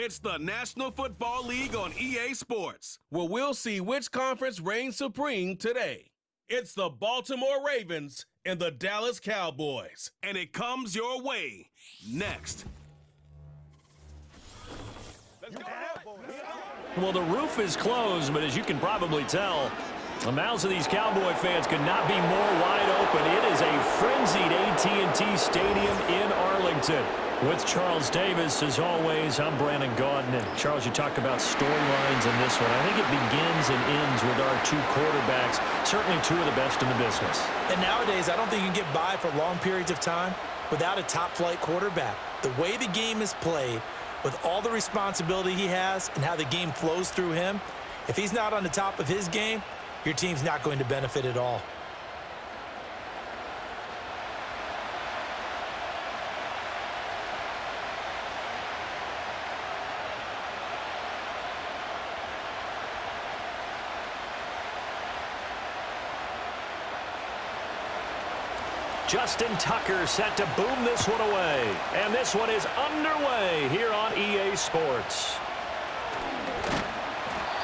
It's the National Football League on EA Sports, where we'll see which conference reigns supreme today. It's the Baltimore Ravens and the Dallas Cowboys, and it comes your way next. Well, the roof is closed, but as you can probably tell, the mouths of these Cowboy fans could not be more wide open. It is a frenzied AT&T Stadium in Arlington. With Charles Davis, as always, I'm Brandon Gaudin. And Charles, you talked about storylines in this one. I think it begins and ends with our two quarterbacks, certainly two of the best in the business. And nowadays, I don't think you can get by for long periods of time without a top-flight quarterback. The way the game is played, with all the responsibility he has and how the game flows through him, if he's not on the top of his game, your team's not going to benefit at all. Justin Tucker set to boom this one away. And this one is underway here on EA Sports.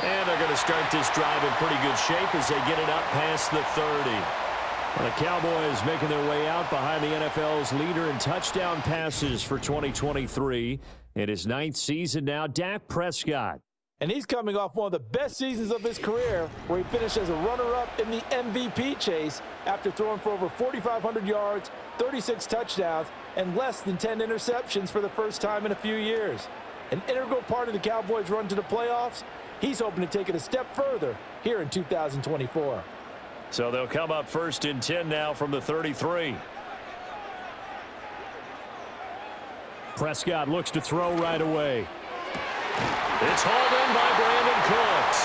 And they're going to start this drive in pretty good shape as they get it up past the 30. Well, the Cowboys making their way out behind the NFL's leader in touchdown passes for 2023. In his 9th season now, Dak Prescott. And he's coming off one of the best seasons of his career, where he finished as a runner-up in the MVP chase after throwing for over 4,500 yards, 36 touchdowns, and less than 10 interceptions for the first time in a few years. An integral part of the Cowboys' run to the playoffs. He's hoping to take it a step further here in 2024. So they'll come up 1st and 10 now from the 33. Prescott looks to throw right away. It's hauled in by Brandon Cooks.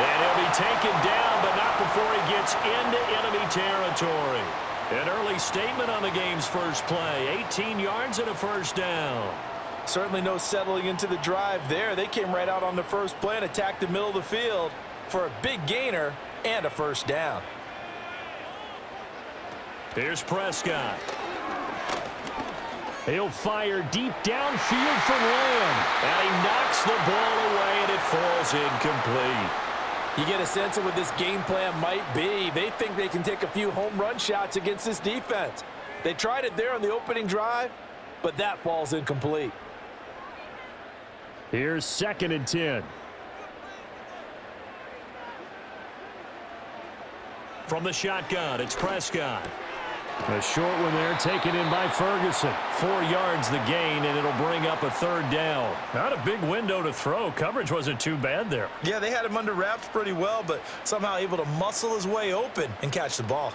And he'll be taken down, but not before he gets into enemy territory. An early statement on the game's first play. 18 yards and a first down. Certainly no settling into the drive there. They came right out on the first play and attacked the middle of the field for a big gainer and a first down. Here's Prescott. He'll fire deep downfield from Lamb. And he knocks the ball away, and it falls incomplete. You get a sense of what this game plan might be. They think they can take a few home run shots against this defense. They tried it there on the opening drive, but that falls incomplete. Here's 2nd and 10. From the shotgun, it's Prescott. A short one there taken in by Ferguson. 4 yards the gain, and it'll bring up a 3rd down. Not a big window to throw. Coverage wasn't too bad there. Yeah, they had him under wraps pretty well, but somehow able to muscle his way open and catch the ball.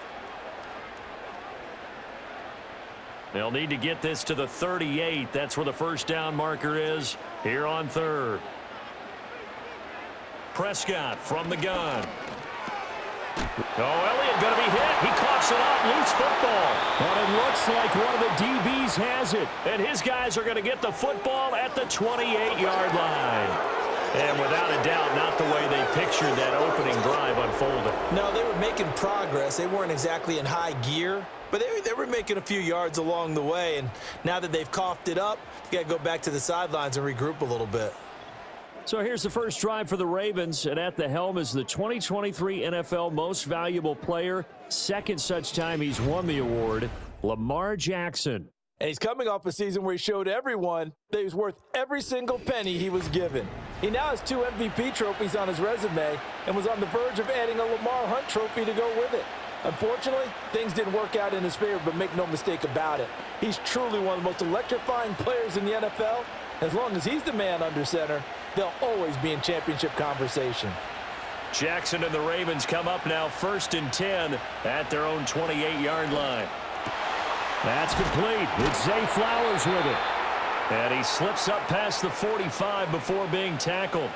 They'll need to get this to the 38. That's where the first down marker is here on 3rd. Prescott from the gun. Oh, Elliott going to be hit. He coughs it up. Loose football. But it looks like one of the DBs has it. And his guys are going to get the football at the 28-yard line. And without a doubt, not the way they pictured that opening drive unfolding. No, they were making progress. They weren't exactly in high gear, but they were making a few yards along the way. And now that they've coughed it up, you got to go back to the sidelines and regroup a little bit. So here's the first drive for the Ravens, and at the helm is the 2023 NFL Most Valuable Player. 2nd such time he's won the award, Lamar Jackson. And he's coming off a season where he showed everyone that he was worth every single penny he was given. He now has 2 MVP trophies on his resume and was on the verge of adding a Lamar Hunt trophy to go with it. Unfortunately, things didn't work out in his favor, but make no mistake about it. He's truly one of the most electrifying players in the NFL. As long as he's the man under center, they'll always be in championship conversation. Jackson and the Ravens come up now 1st and 10 at their own 28-yard line. That's complete. It's Zay Flowers with it. And he slips up past the 45 before being tackled.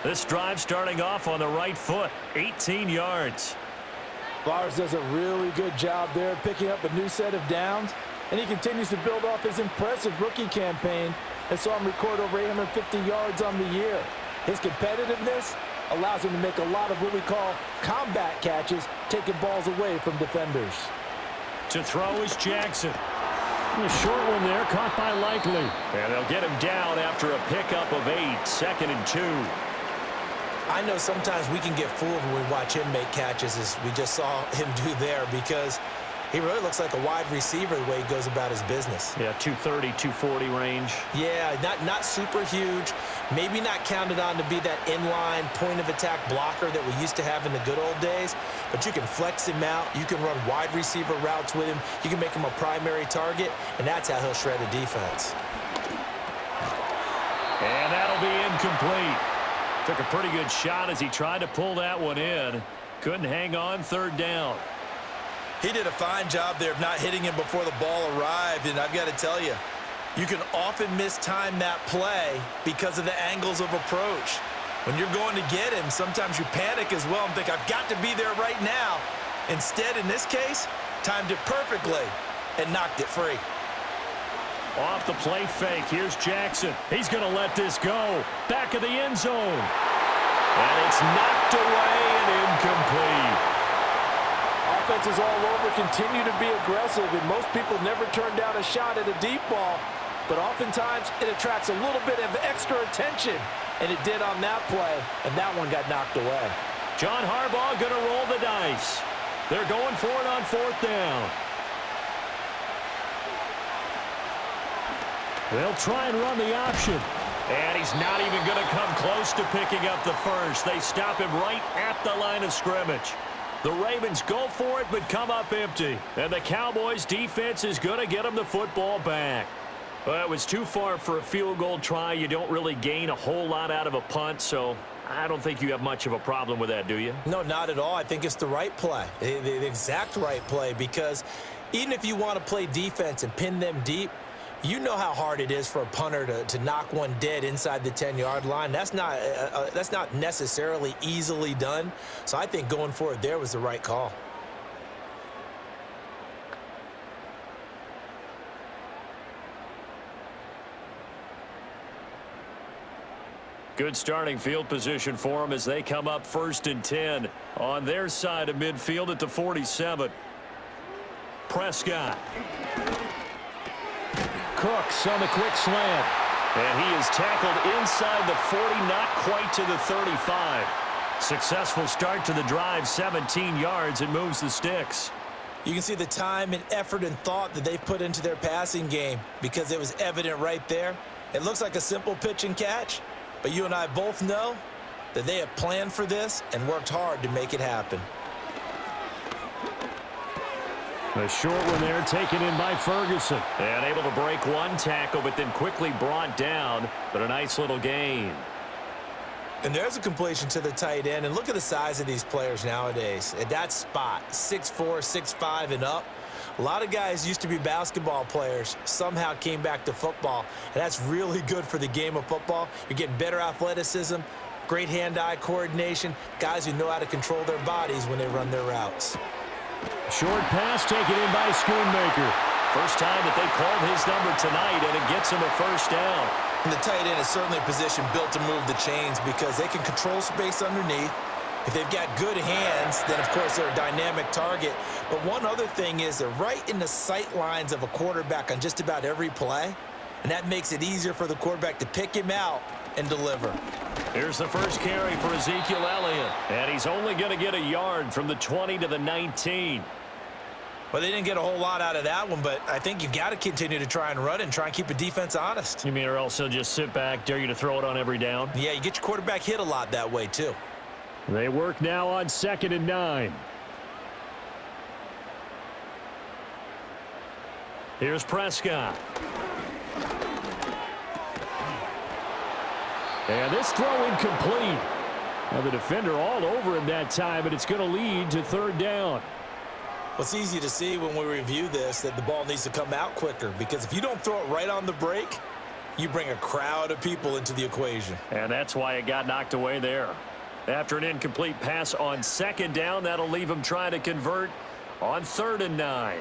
This drive starting off on the right foot, 18 yards. Flowers does a really good job there picking up a new set of downs, and he continues to build off his impressive rookie campaign and saw him record over 850 yards on the year. His competitiveness allows him to make a lot of what we call combat catches, taking balls away from defenders. To throw is Jackson. A short one there, caught by Likely. And they'll get him down after a pickup of 8, 2nd and 2. I know sometimes we can get fooled when we watch him make catches, as we just saw him do there, because he really looks like a wide receiver the way he goes about his business. Yeah, 230, 240 range. Yeah, not super huge. Maybe not counted on to be that inline point-of-attack blocker that we used to have in the good old days, but you can flex him out. You can run wide receiver routes with him. You can make him a primary target, and that's how he'll shred a defense. And that'll be incomplete. Took a pretty good shot as he tried to pull that one in. Couldn't hang on, 3rd down. He did a fine job there of not hitting him before the ball arrived, and I've got to tell you, you can often mistime that play because of the angles of approach. When you're going to get him, sometimes you panic as well and think, I've got to be there right now. Instead, in this case, timed it perfectly and knocked it free. Off the play fake, here's Jackson. He's going to let this go. Back of the end zone. And it's knocked away and incomplete. Offenses all over continue to be aggressive, and most people never turn down a shot at a deep ball, but oftentimes it attracts a little bit of extra attention, and it did on that play, and that one got knocked away. John Harbaugh going to roll the dice. They're going for it on 4th down. They'll try and run the option. And he's not even going to come close to picking up the first. They stop him right at the line of scrimmage. The Ravens go for it, but come up empty. And the Cowboys defense is going to get them the football back. Well, it was too far for a field goal try. You don't really gain a whole lot out of a punt, so I don't think you have much of a problem with that, do you? No, not at all. I think it's the right play, the exact right play, because even if you want to play defense and pin them deep, you know how hard it is for a punter to knock one dead inside the 10-yard line. That's not necessarily easily done. So I think going for it there was the right call. Good starting field position for them as they come up 1st and 10 on their side of midfield at the 47. Prescott. Cooks on the quick slant. And he is tackled inside the 40, not quite to the 35. Successful start to the drive, 17 yards, and moves the sticks. You can see the time and effort and thought that they've put into their passing game because it was evident right there. It looks like a simple pitch and catch, but you and I both know that they have planned for this and worked hard to make it happen. A short one there taken in by Ferguson. And able to break one tackle, but then quickly brought down. But a nice little gain. And there's a completion to the tight end. And look at the size of these players nowadays. At that spot, 6'4", 6'5", and up. A lot of guys used to be basketball players, somehow came back to football. And that's really good for the game of football. You're getting better athleticism, great hand-eye coordination, guys who know how to control their bodies when they run their routes. Short pass taken in by Schoonmaker. First time that they called his number tonight, and it gets him a 1st down. And the tight end is certainly a position built to move the chains because they can control space underneath. If they've got good hands, then, of course, they're a dynamic target. But one other thing is they're right in the sight lines of a quarterback on just about every play, and that makes it easier for the quarterback to pick him out and deliver. Here's the first carry for Ezekiel Elliott. And he's only going to get a yard from the 20 to the 19. Well, they didn't get a whole lot out of that one, but I think you've got to continue to try and run and try and keep a defense honest. You mean or else he'll just sit back, dare you to throw it on every down? Yeah, you get your quarterback hit a lot that way, too. They work now on 2nd and 9. Here's Prescott. And this throw incomplete. Now the defender all over him that time, and it's going to lead to 3rd down. Well, it's easy to see when we review this that the ball needs to come out quicker because if you don't throw it right on the break, you bring a crowd of people into the equation. And that's why it got knocked away there. After an incomplete pass on 2nd down, that'll leave him trying to convert on 3rd and 9.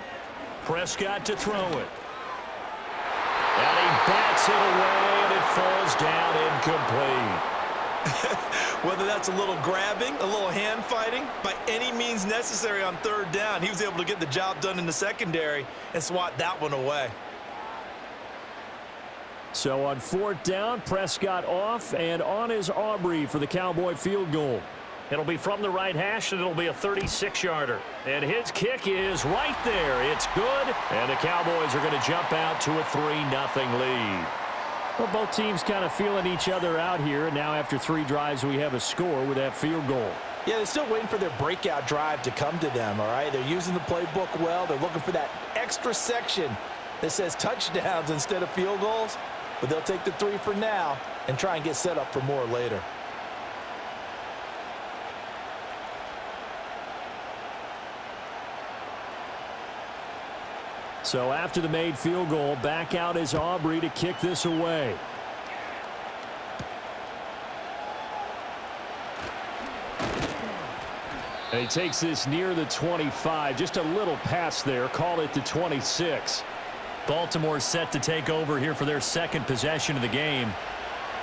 Prescott to throw it. And he bats it away, and it falls down incomplete. Whether that's a little grabbing, a little hand fighting, by any means necessary on 3rd down, he was able to get the job done in the secondary and swat that one away. So on 4th down, Prescott off, and on is Aubrey for the Cowboy field goal. It'll be from the right hash, and it'll be a 36-yarder. And his kick is right there. It's good, and the Cowboys are going to jump out to a 3-0 lead. Well, both teams kind of feeling each other out here. Now after 3 drives, we have a score with that field goal. Yeah, they're still waiting for their breakout drive to come to them, all right? They're using the playbook well. They're looking for that extra section that says touchdowns instead of field goals. But they'll take the 3 for now and try and get set up for more later. So after the made field goal, back out is Aubrey to kick this away. And he takes this near the 25. Just a little pass there. Call it the 26. Baltimore set to take over here for their second possession of the game.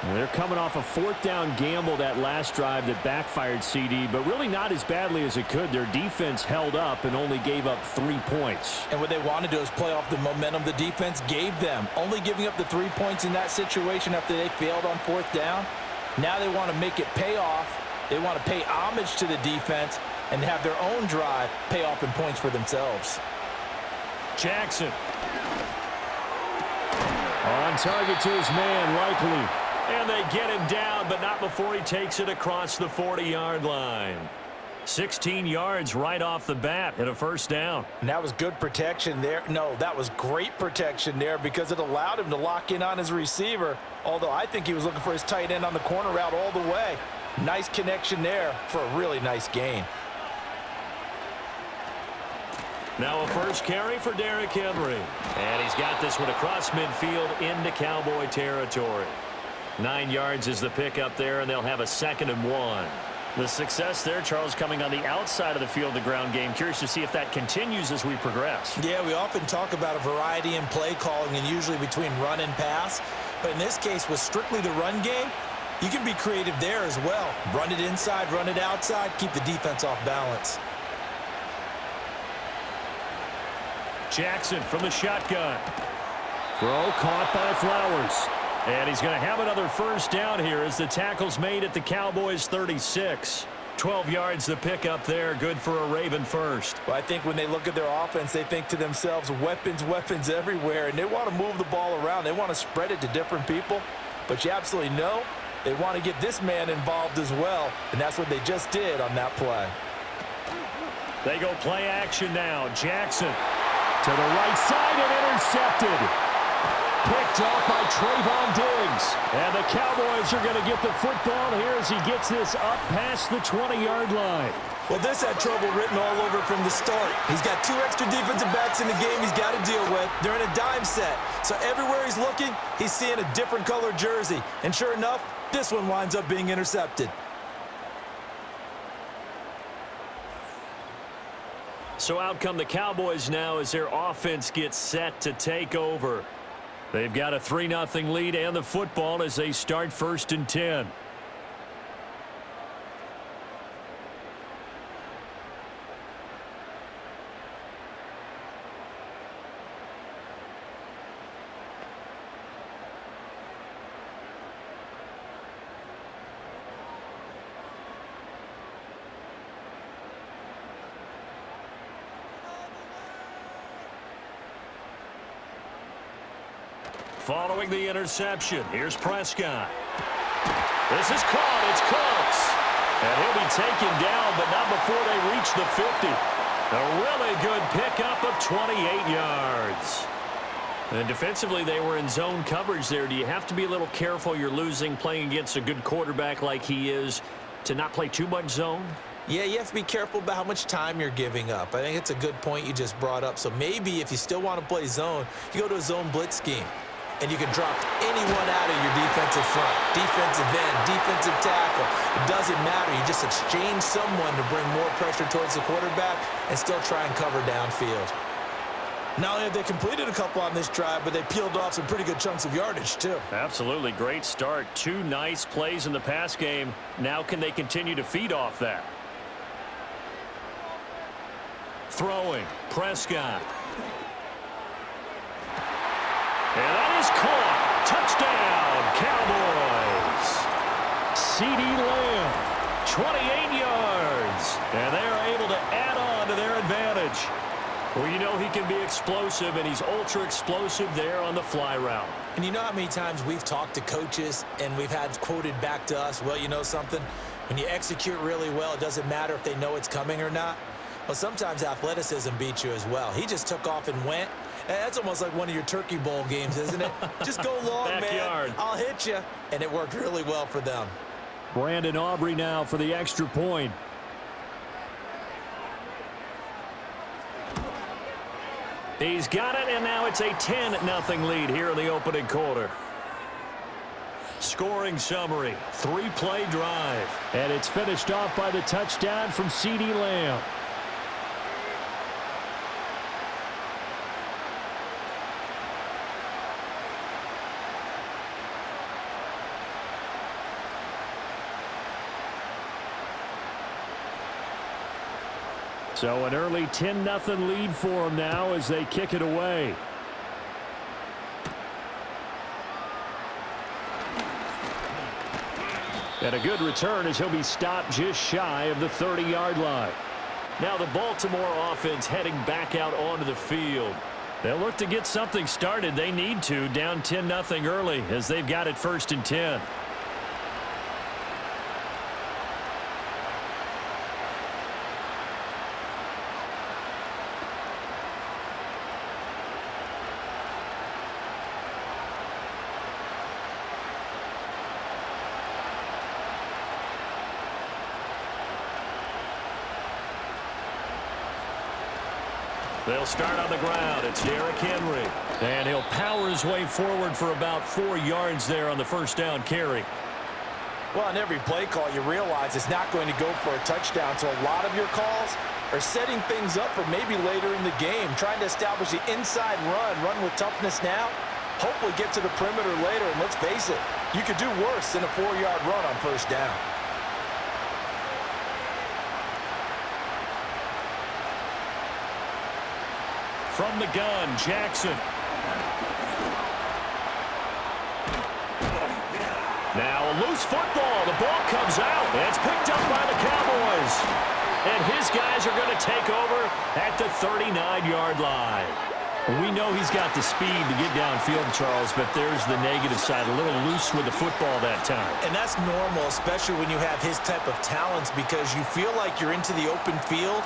And they're coming off a 4th down gamble that last drive that backfired CD, but really not as badly as it could. Their defense held up and only gave up 3 points. And what they want to do is play off the momentum the defense gave them. Only giving up the 3 points in that situation after they failed on 4th down. Now they want to make it pay off. They want to pay homage to the defense and have their own drive pay off in points for themselves. Jackson. On target to his man, likely. And they get him down, but not before he takes it across the 40-yard line. 16 yards right off the bat and a 1st down. And that was good protection there. No, that was great protection there because it allowed him to lock in on his receiver, although I think he was looking for his tight end on the corner route all the way. Nice connection there for a really nice gain. Now a first carry for Derrick Henry. And he's got this one across midfield into Cowboy territory. 9 yards is the pickup there, and they'll have a 2nd and 1. The success there, Charles, coming on the outside of the field, the ground game. Curious to see if that continues as we progress. Yeah, we often talk about a variety in play calling and usually between run and pass. But in this case, with strictly the run game, you can be creative there as well. Run it inside, run it outside, keep the defense off balance. Jackson from the shotgun. Throw caught by Flowers. And he's going to have another 1st down here as the tackle's made at the Cowboys 36. 12 yards the pickup there. Good for a Raven first. Well, I think when they look at their offense, they think to themselves, weapons, weapons everywhere. And they want to move the ball around. They want to spread it to different people. But you absolutely know they want to get this man involved as well. And that's what they just did on that play. They go play action now. Jackson to the right side and intercepted. Picked off by Trayvon Diggs. And the Cowboys are going to get the football here as he gets this up past the 20-yard line. Well, this had trouble written all over from the start. He's got 2 extra defensive backs in the game he's got to deal with. They're in a dime set. So everywhere he's looking, he's seeing a different color jersey. And sure enough, this one winds up being intercepted. So out come the Cowboys now as their offense gets set to take over. They've got a 3-0 lead and the football as they start 1st and 10. Following the interception, here's Prescott. This is caught. It's close. And he'll be taken down, but not before they reach the 50. A really good pickup of 28 yards. And defensively, they were in zone coverage there. Do you have to be a little careful? You're losing playing against a good quarterback like he is to not play too much zone? Yeah, you have to be careful about how much time you're giving up. I think it's a good point you just brought up. So maybe if you still want to play zone, you go to a zone blitz scheme. And you can drop anyone out of your defensive front, defensive end, defensive tackle. It doesn't matter. You just exchange someone to bring more pressure towards the quarterback and still try and cover downfield. Not only have they completed a couple on this drive, but they peeled off some pretty good chunks of yardage, too. Absolutely. Great start. 2 nice plays in the pass game. Now can they continue to feed off that? Throwing. Prescott. And that is caught. Touchdown. CeeDee Lamb, 28 yards. And they are able to add on to their advantage. Well, you know he can be explosive, and he's ultra explosive there on the fly route. And you know how many times we've talked to coaches and we've had quoted back to us, well, you know something? When you execute really well, it doesn't matter if they know it's coming or not. Well, sometimes athleticism beats you as well. He just took off and went. That's almost like one of your Turkey Bowl games, isn't it? Just go long, man. I'll hit you. And it worked really well for them. Brandon Aubrey now for the extra point. He's got it, and now it's a 10-0 lead here in the opening quarter. Scoring summary, 3-play drive. And it's finished off by the touchdown from CeeDee Lamb. So an early 10-0 lead for them now as they kick it away. And a good return as he'll be stopped just shy of the 30-yard line. Now the Baltimore offense heading back out onto the field. They'll look to get something started. They need to, down 10-0 early as they've got it 1st and 10. They'll start on the ground. It's Derrick Henry. And he'll power his way forward for about 4 yards there on the first down carry. Well, on every play call, you realize it's not going to go for a touchdown. So a lot of your calls are setting things up for maybe later in the game, trying to establish the inside run with toughness now, hopefully get to the perimeter later. And let's face it, you could do worse than a 4-yard run on first down. From the gun, Jackson. Now a loose football. The ball comes out. It's picked up by the Cowboys. And his guys are going to take over at the 39-yard line. We know he's got the speed to get downfield, Charles, but there's the negative side. A little loose with the football that time. And that's normal, especially when you have his type of talents, because you feel like you're into the open field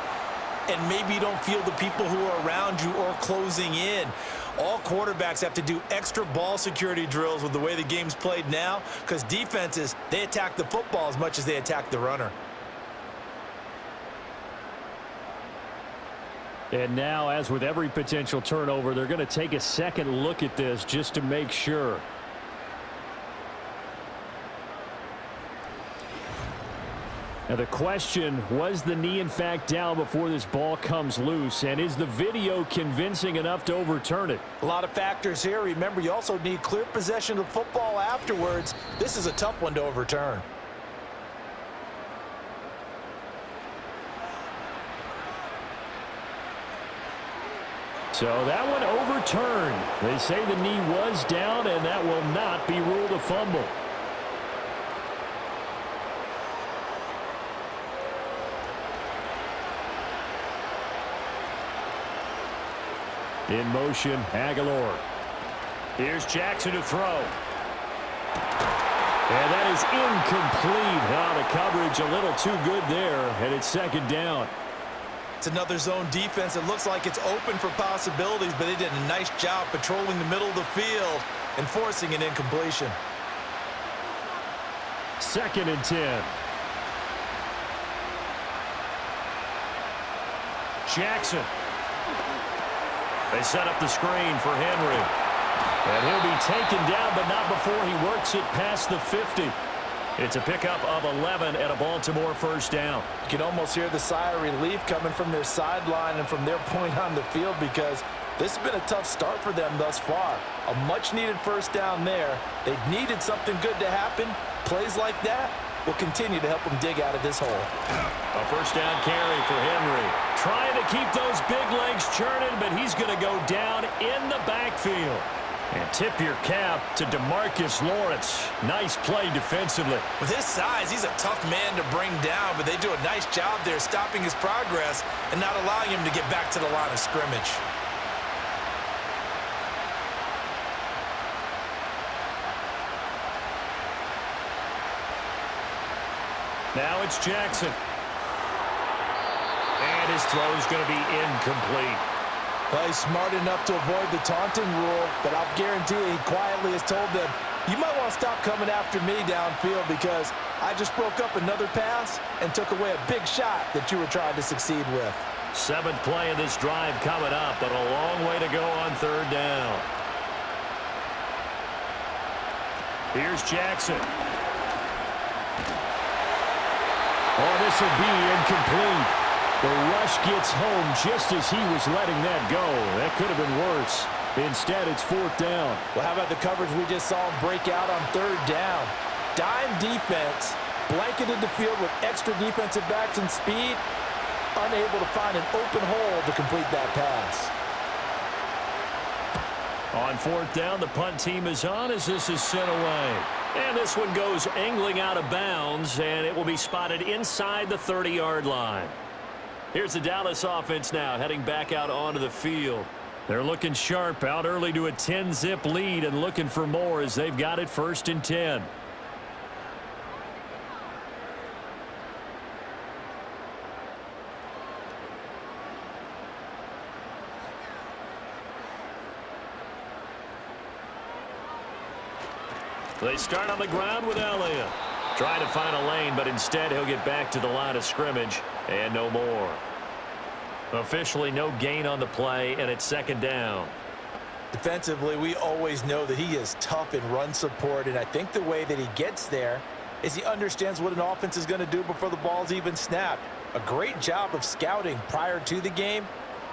and maybe you don't feel the people who are around you or closing in. All quarterbacks have to do extra ball security drills with the way the game's played now, because defenses, they attack the football as much as they attack the runner. And now, as with every potential turnover, they're going to take a second look at this just to make sure. Now the question, was the knee in fact down before this ball comes loose? And is the video convincing enough to overturn it? A lot of factors here. Remember, you also need clear possession of the football afterwards. This is a tough one to overturn. So that one overturned. They say the knee was down, and that will not be ruled a fumble. In motion, Aguilar. Here's Jackson to throw. And that is incomplete. The coverage a little too good there, and it's second down. It's another zone defense. It looks like it's open for possibilities, but they did a nice job patrolling the middle of the field and forcing an incompletion. 2nd and 10. Jackson. They set up the screen for Henry. And he'll be taken down, but not before he works it past the 50. It's a pickup of 11 and a Baltimore first down. You can almost hear the sigh of relief coming from their sideline and from their point on the field, because this has been a tough start for them thus far. A much-needed first down there. They needed something good to happen. Plays like that will continue to help them dig out of this hole. A first down carry for Henry. Trying to keep those big legs churning, but he's going to go down in the backfield. And tip your cap to DeMarcus Lawrence. Nice play defensively. With his size, he's a tough man to bring down, but they do a nice job there stopping his progress and not allowing him to get back to the line of scrimmage. Now it's Jackson. And his throw is going to be incomplete. Well, he's smart enough to avoid the taunting rule, but I'll guarantee he quietly has told them, you might want to stop coming after me downfield because I just broke up another pass and took away a big shot that you were trying to succeed with. 7th play of this drive coming up, but a long way to go on 3rd down. Here's Jackson. Oh, this will be incomplete. The rush gets home just as he was letting that go. That could have been worse. Instead, it's 4th down. Well, how about the coverage we just saw him break out on 3rd down? Dime defense, blanketed the field with extra defensive backs and speed, unable to find an open hole to complete that pass. On 4th down, the punt team is on as this is sent away. And this one goes angling out of bounds, and it will be spotted inside the 30-yard line. Here's the Dallas offense now heading back out onto the field. They're looking sharp out early to a 10-zip lead and looking for more as they've got it 1st and 10. They start on the ground with Elliott. Trying to find a lane, but instead he'll get back to the line of scrimmage and no more. Officially no gain on the play, and it's 2nd down. Defensively, we always know that he is tough in run support, and I think the way that he gets there is he understands what an offense is going to do before the ball's even snapped. A great job of scouting prior to the game,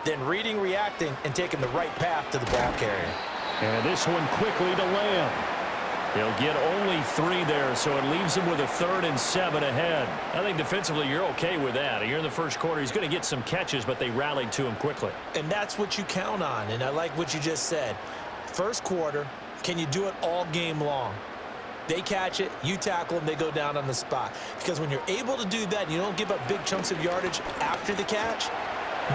then reading, reacting, and taking the right path to the ball carrier. And this one quickly to Lamb. He'll get only 3 there, so it leaves him with a 3rd and 7 ahead. I think defensively you're okay with that. Here in the first quarter, he's going to get some catches, but they rallied to him quickly. And that's what you count on, and I like what you just said. First quarter, can you do it all game long? They catch it, you tackle them, they go down on the spot. Because when you're able to do that, and you don't give up big chunks of yardage after the catch,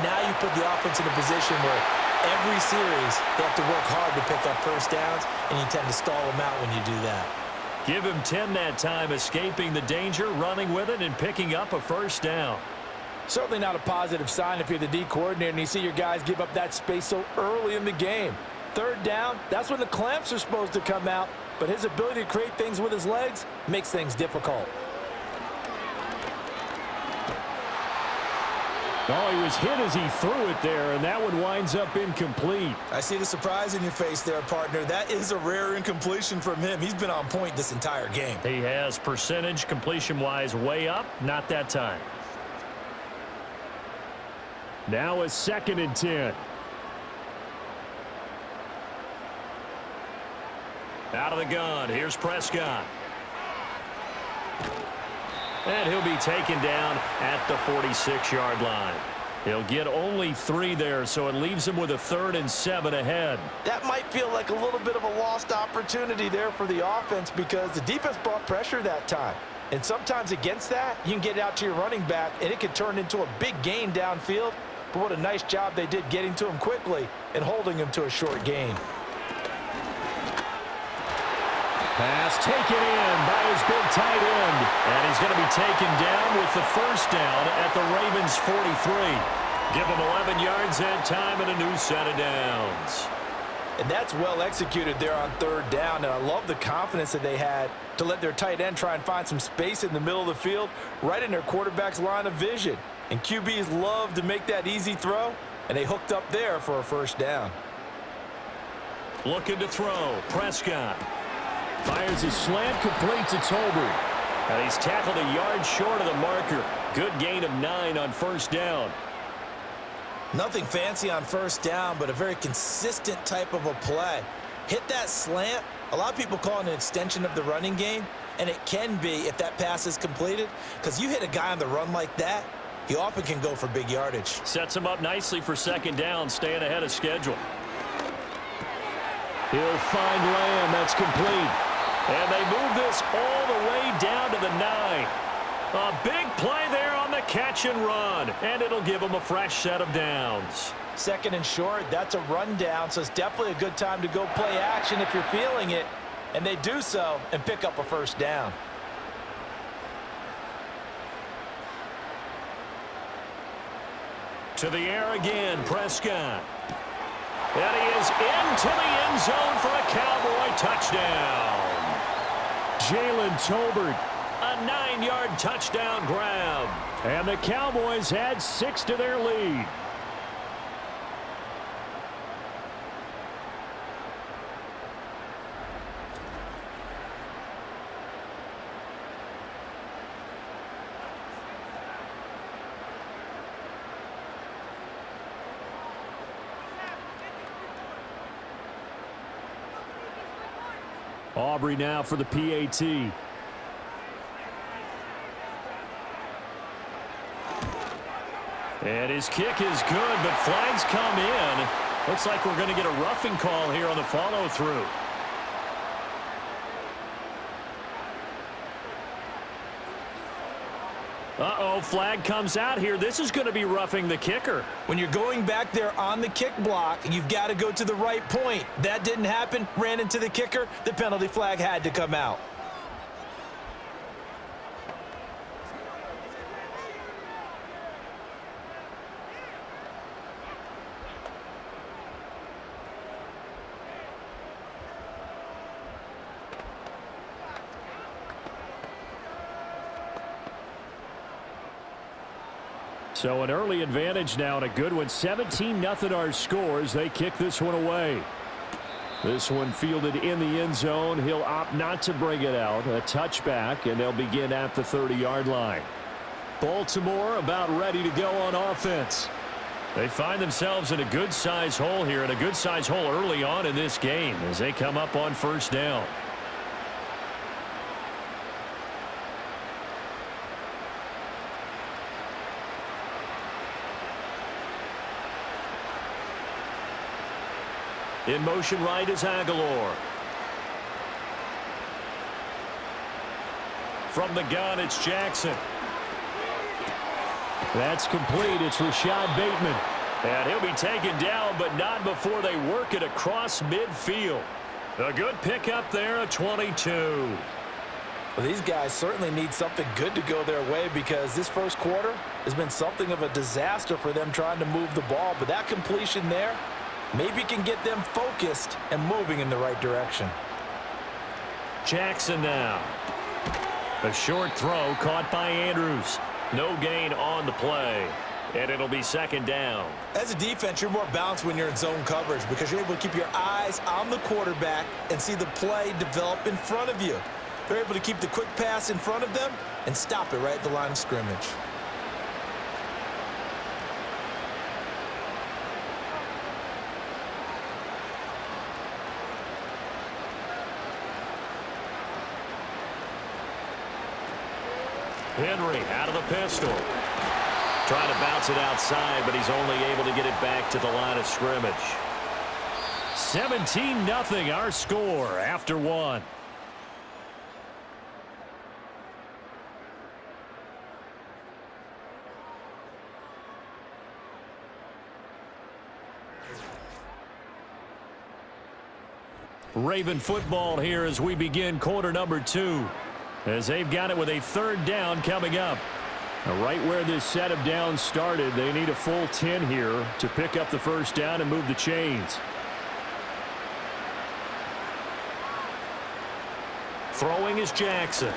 now you put the offense in a position where every series they have to work hard to pick up 1st downs, and you tend to stall them out when you do that. Give him 10 that time, escaping the danger, running with it, and picking up a 1st down. Certainly not a positive sign if you're the D coordinator and you see your guys give up that space so early in the game. 3rd down, that's when the clamps are supposed to come out, but his ability to create things with his legs makes things difficult. Oh, he was hit as he threw it there, and that one winds up incomplete. I see the surprise in your face there, partner. That is a rare incompletion from him. He's been on point this entire game. He has percentage completion-wise way up, not that time. Now a 2nd and 10. Out of the gun, here's Prescott. And he'll be taken down at the 46-yard line. He'll get only 3 there, so it leaves him with a 3rd and 7 ahead. That might feel like a little bit of a lost opportunity there for the offense because the defense brought pressure that time. And sometimes against that, you can get it out to your running back, and it can turn into a big gain downfield. But what a nice job they did getting to him quickly and holding him to a short gain. Pass taken in by his big tight end. And he's going to be taken down with the 1st down at the Ravens' 43. Give him 11 yards that time and a new set of downs. And that's well executed there on 3rd down. And I love the confidence that they had to let their tight end try and find some space in the middle of the field, right in their quarterback's line of vision. And QBs love to make that easy throw, and they hooked up there for a 1st down. Looking to throw, Prescott. Fires a slant, complete to Tolbert. And he's tackled a yard short of the marker. Good gain of 9 on 1st down. Nothing fancy on 1st down, but a very consistent type of a play. Hit that slant. A lot of people call it an extension of the running game, and it can be if that pass is completed, because you hit a guy on the run like that, he often can go for big yardage. Sets him up nicely for 2nd down, staying ahead of schedule. He'll find Lamb. That's complete. And they move this all the way down to the 9. A big play there on the catch and run, and it'll give them a fresh set of downs. Second and short, that's a rundown, so it's definitely a good time to go play action if you're feeling it. And they do so and pick up a first down. To the air again, Prescott. And he is into the end zone for a Cowboy touchdown. Jalen Tolbert, a 9-yard touchdown grab. And the Cowboys add 6 to their lead. Aubrey now for the PAT. And his kick is good, but flags come in. Looks like we're going to get a roughing call here on the follow-through. Uh-oh, flag comes out here. This is going to be roughing the kicker. When you're going back there on the kick block, you've got to go to the right point. That didn't happen, ran into the kicker. The penalty flag had to come out. So an early advantage now and a good one. 17-0 our scores. They kick this one away. This one fielded in the end zone. He'll opt not to bring it out. A touchback, and they'll begin at the 30-yard line. Baltimore about ready to go on offense. They find themselves in a good-sized hole here, and a good-sized hole early on in this game as they come up on first down. In motion right is Aguilar. From the gun, it's Jackson. That's complete. It's Rashad Bateman. And he'll be taken down, but not before they work it across midfield. A good pickup there, a 22. Well, these guys certainly need something good to go their way because this first quarter has been something of a disaster for them trying to move the ball. But that completion there maybe can get them focused and moving in the right direction. Jackson now. A short throw caught by Andrews. No gain on the play. And it'll be second down. As a defense, you're more balanced when you're in zone coverage because you're able to keep your eyes on the quarterback and see the play develop in front of you. They're able to keep the quick pass in front of them and stop it right at the line of scrimmage. Henry out of the pistol. Trying to bounce it outside, but he's only able to get it back to the line of scrimmage. 17-0 our score after one. Raven football here as we begin quarter number 2. As they've got it with a third down coming up. Now, right where this set of downs started, they need a full 10 here to pick up the first down and move the chains. Throwing is Jackson.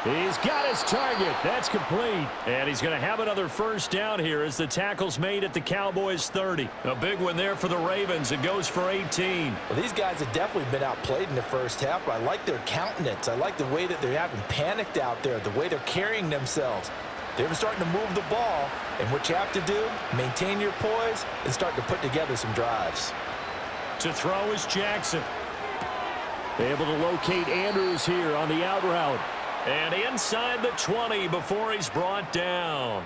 He's got his target. That's complete. And he's going to have another first down here as the tackle's made at the Cowboys 30. A big one there for the Ravens. It goes for 18. Well, these guys have definitely been outplayed in the first half, but I like their countenance. I like the way that they haven't panicked out there, the way they're carrying themselves. They're starting to move the ball, and what you have to do, maintain your poise and start to put together some drives. To throw is Jackson. Able to locate Andrews here on the out route. And inside the 20 before he's brought down.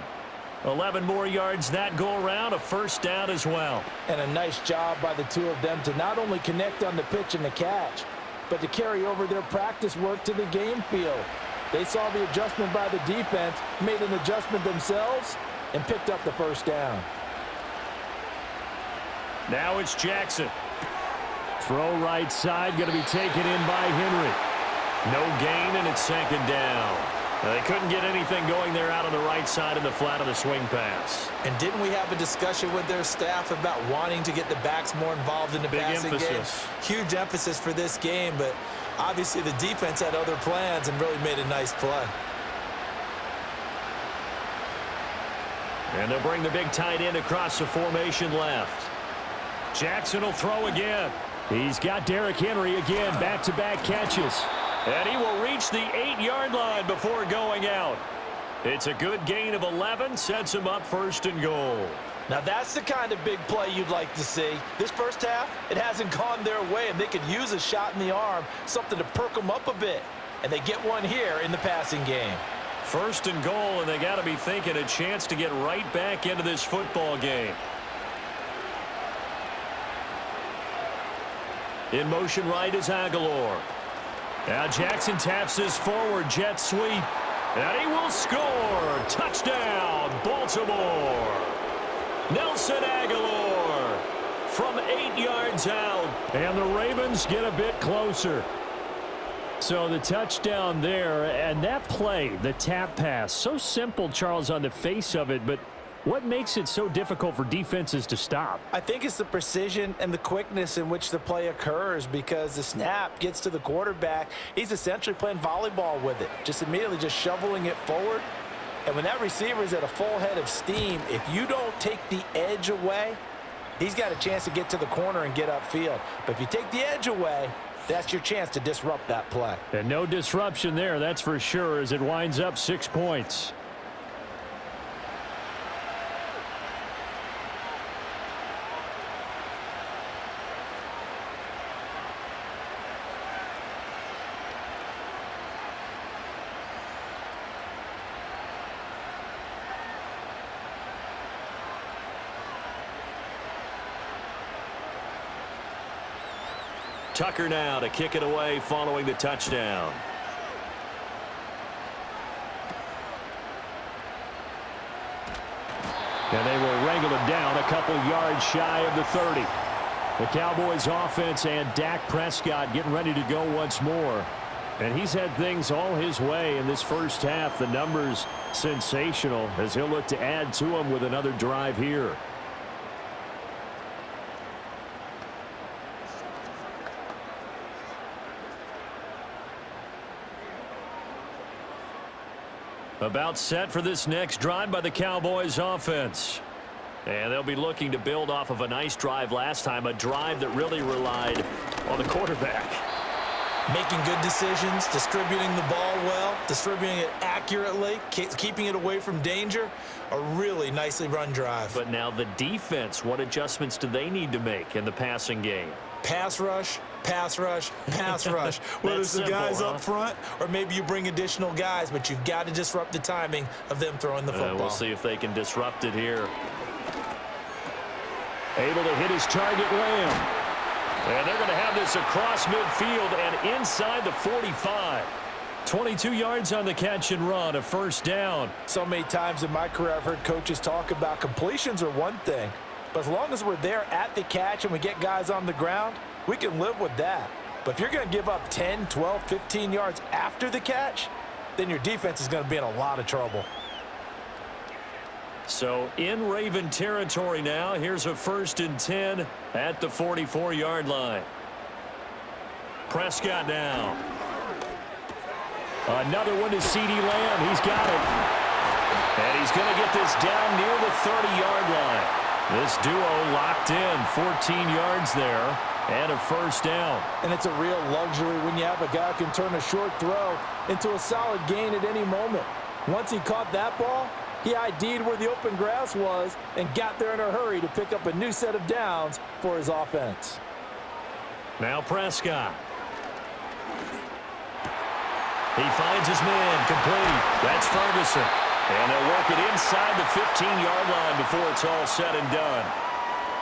11 more yards that go around, a first down as well. And a nice job by the two of them to not only connect on the pitch and the catch, but to carry over their practice work to the game field. They saw the adjustment by the defense, made an adjustment themselves, and picked up the first down. Now it's Jackson. Throw right side, going to be taken in by Henry. No gain, and it's second down. They couldn't get anything going there out on the right side of the flat of the swing pass. And didn't we have a discussion with their staff about wanting to get the backs more involved in the passing game? Huge emphasis for this game, but obviously the defense had other plans and really made a nice play. And they'll bring the big tight end across the formation left. Jackson will throw again. He's got Derrick Henry again, back-to-back catches. And he will reach the 8-yard line before going out. It's a good gain of 11, sets him up first and goal. Now that's the kind of big play you'd like to see. This first half, it hasn't gone their way, and they could use a shot in the arm, something to perk them up a bit. And they get one here in the passing game. First and goal, and they got to be thinking a chance to get right back into this football game. In motion right is Aguilar. Now Jackson taps his forward jet sweep. And he will score. Touchdown, Baltimore. Nelson Aguilar from 8 yards out. And the Ravens get a bit closer. So the touchdown there, and that play, the tap pass, so simple, Charles, on the face of it, but what makes it so difficult for defenses to stop? I think it's the precision and the quickness in which the play occurs, because the snap gets to the quarterback. He's essentially playing volleyball with it, just immediately just shoveling it forward. And when that receiver is at a full head of steam, if you don't take the edge away, he's got a chance to get to the corner and get upfield. But if you take the edge away, that's your chance to disrupt that play. And no disruption there, that's for sure, as it winds up 6 points. Tucker now to kick it away following the touchdown. And they will wrangle him down a couple yards shy of the 30. The Cowboys offense and Dak Prescott getting ready to go once more. And he's had things all his way in this first half. The numbers sensational as he'll look to add to them with another drive here. About set for this next drive by the Cowboys offense. And they'll be looking to build off of a nice drive last time, a drive that really relied on the quarterback. Making good decisions, distributing the ball well, distributing it accurately, keeping it away from danger. A really nicely run drive. But now the defense, what adjustments do they need to make in the passing game? Pass rush, pass rush, pass rush. Whether it's the guys up front or maybe you bring additional guys, but you've got to disrupt the timing of them throwing the football. We'll see if they can disrupt it here. Able to hit his target, Lamb. And they're going to have this across midfield and inside the 45. 22 yards on the catch and run, a first down. So many times in my career I've heard coaches talk about completions are one thing, but as long as we're there at the catch and we get guys on the ground, we can live with that. But if you're going to give up 10, 12, 15 yards after the catch, then your defense is going to be in a lot of trouble. So in Raven territory now, here's a 1st and 10 at the 44-yard line. Prescott now. Another one to CeeDee Lamb. He's got it. And he's going to get this down near the 30-yard line. This duo locked in, 14 yards there, and a first down. And it's a real luxury when you have a guy who can turn a short throw into a solid gain at any moment. Once he caught that ball, he ID'd where the open grass was and got there in a hurry to pick up a new set of downs for his offense. Now Prescott. He finds his man complete. That's Ferguson. And they'll work it inside the 15-yard line before it's all said and done.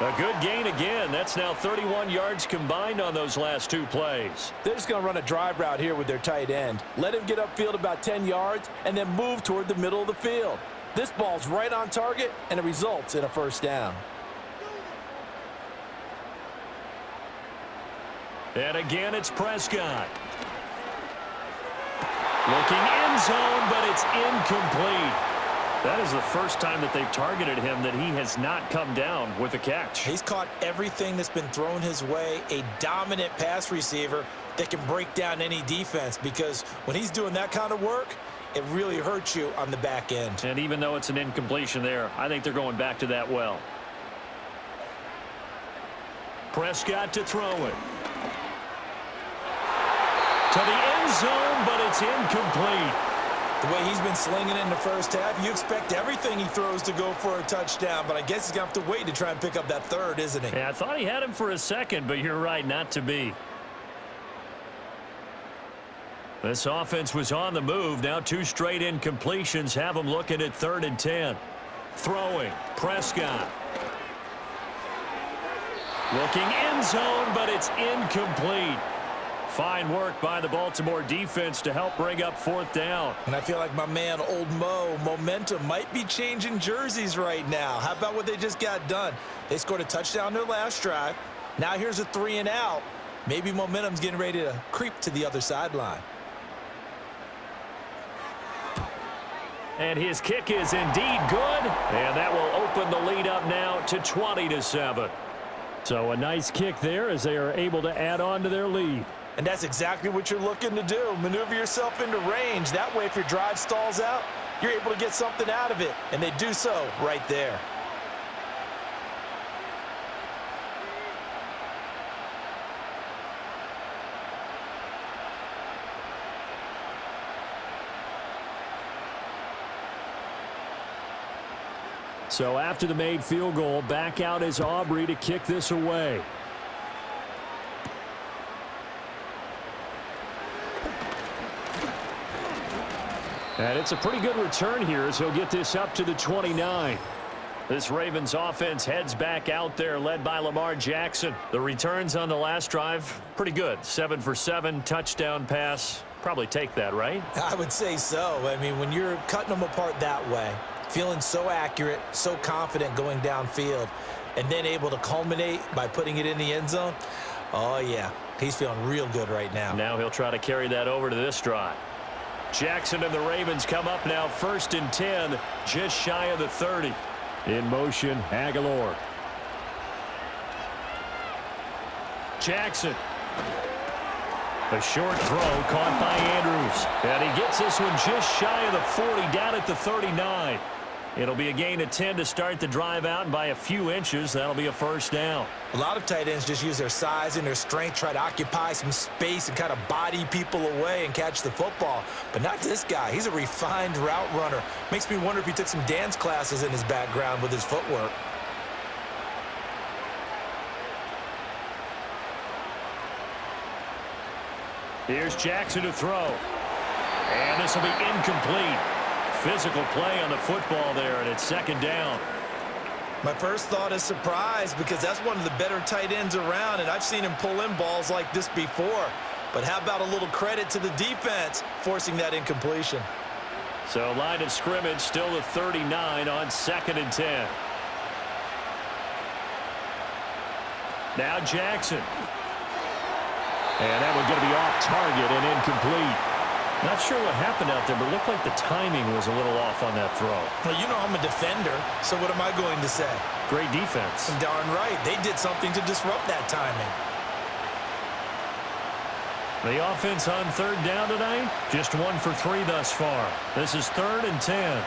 A good gain again. That's now 31 yards combined on those last two plays. They're just going to run a drive route here with their tight end. Let him get upfield about 10 yards and then move toward the middle of the field. This ball's right on target, and it results in a first down. And again, it's Prescott. Looking end zone, but it's incomplete. That is the first time that they've targeted him that he has not come down with a catch. He's caught everything that's been thrown his way, a dominant pass receiver that can break down any defense, because when he's doing that kind of work, it really hurts you on the back end. And even though it's an incompletion there, I think they're going back to that well. Prescott to throw it. To the end zone, but it's incomplete. The way he's been slinging in the first half, you expect everything he throws to go for a touchdown, but I guess he's going to have to wait to try and pick up that third, isn't he? Yeah, I thought he had him for a second, but you're right, not to be. This offense was on the move. Now two straight incompletions have them looking at 3rd and 10. Throwing, Prescott. Looking end zone, but it's incomplete. Fine work by the Baltimore defense to help bring up 4th down. And I feel like my man, Old Mo, momentum might be changing jerseys right now. How about what they just got done? They scored a touchdown their last drive. Now here's a 3 and out. Maybe momentum's getting ready to creep to the other sideline. And his kick is indeed good. And that will open the lead up now to 20-7. So a nice kick there as they are able to add on to their lead. And that's exactly what you're looking to do. Maneuver yourself into range. That way, if your drive stalls out, you're able to get something out of it. And they do so right there. So after the made field goal, back out is Aubrey to kick this away. And it's a pretty good return here as he'll get this up to the 29. This Ravens offense heads back out there, led by Lamar Jackson. The returns on the last drive, pretty good. 7 for 7, touchdown pass. Probably take that, right? I would say so. I mean, when you're cutting them apart that way, feeling so accurate, so confident going downfield, and then able to culminate by putting it in the end zone, oh, yeah, he's feeling real good right now. Now he'll try to carry that over to this drive. Jackson and the Ravens come up now 1st and 10, just shy of the 30. In motion, Aguilar. Jackson. A short throw caught by Andrews. And he gets this one just shy of the 40, down at the 39. It'll be a gain of 10 to start the drive out, and by a few inches, that'll be a first down. A lot of tight ends just use their size and their strength, try to occupy some space and kind of body people away and catch the football. But not this guy. He's a refined route runner. Makes me wonder if he took some dance classes in his background with his footwork. Here's Jackson to throw. And this will be incomplete. Physical play on the football there, and it's 2nd down. My first thought is surprise, because that's one of the better tight ends around, and I've seen him pull in balls like this before. But how about a little credit to the defense forcing that incompletion? So line of scrimmage still the 39 on 2nd and 10. Now Jackson. And that one's going to be off target and incomplete. Not sure what happened out there, but it looked like the timing was a little off on that throw. Well, you know I'm a defender, so what am I going to say? Great defense. Darn right. They did something to disrupt that timing. The offense on 3rd down tonight, just 1 for 3 thus far. This is 3rd and 10.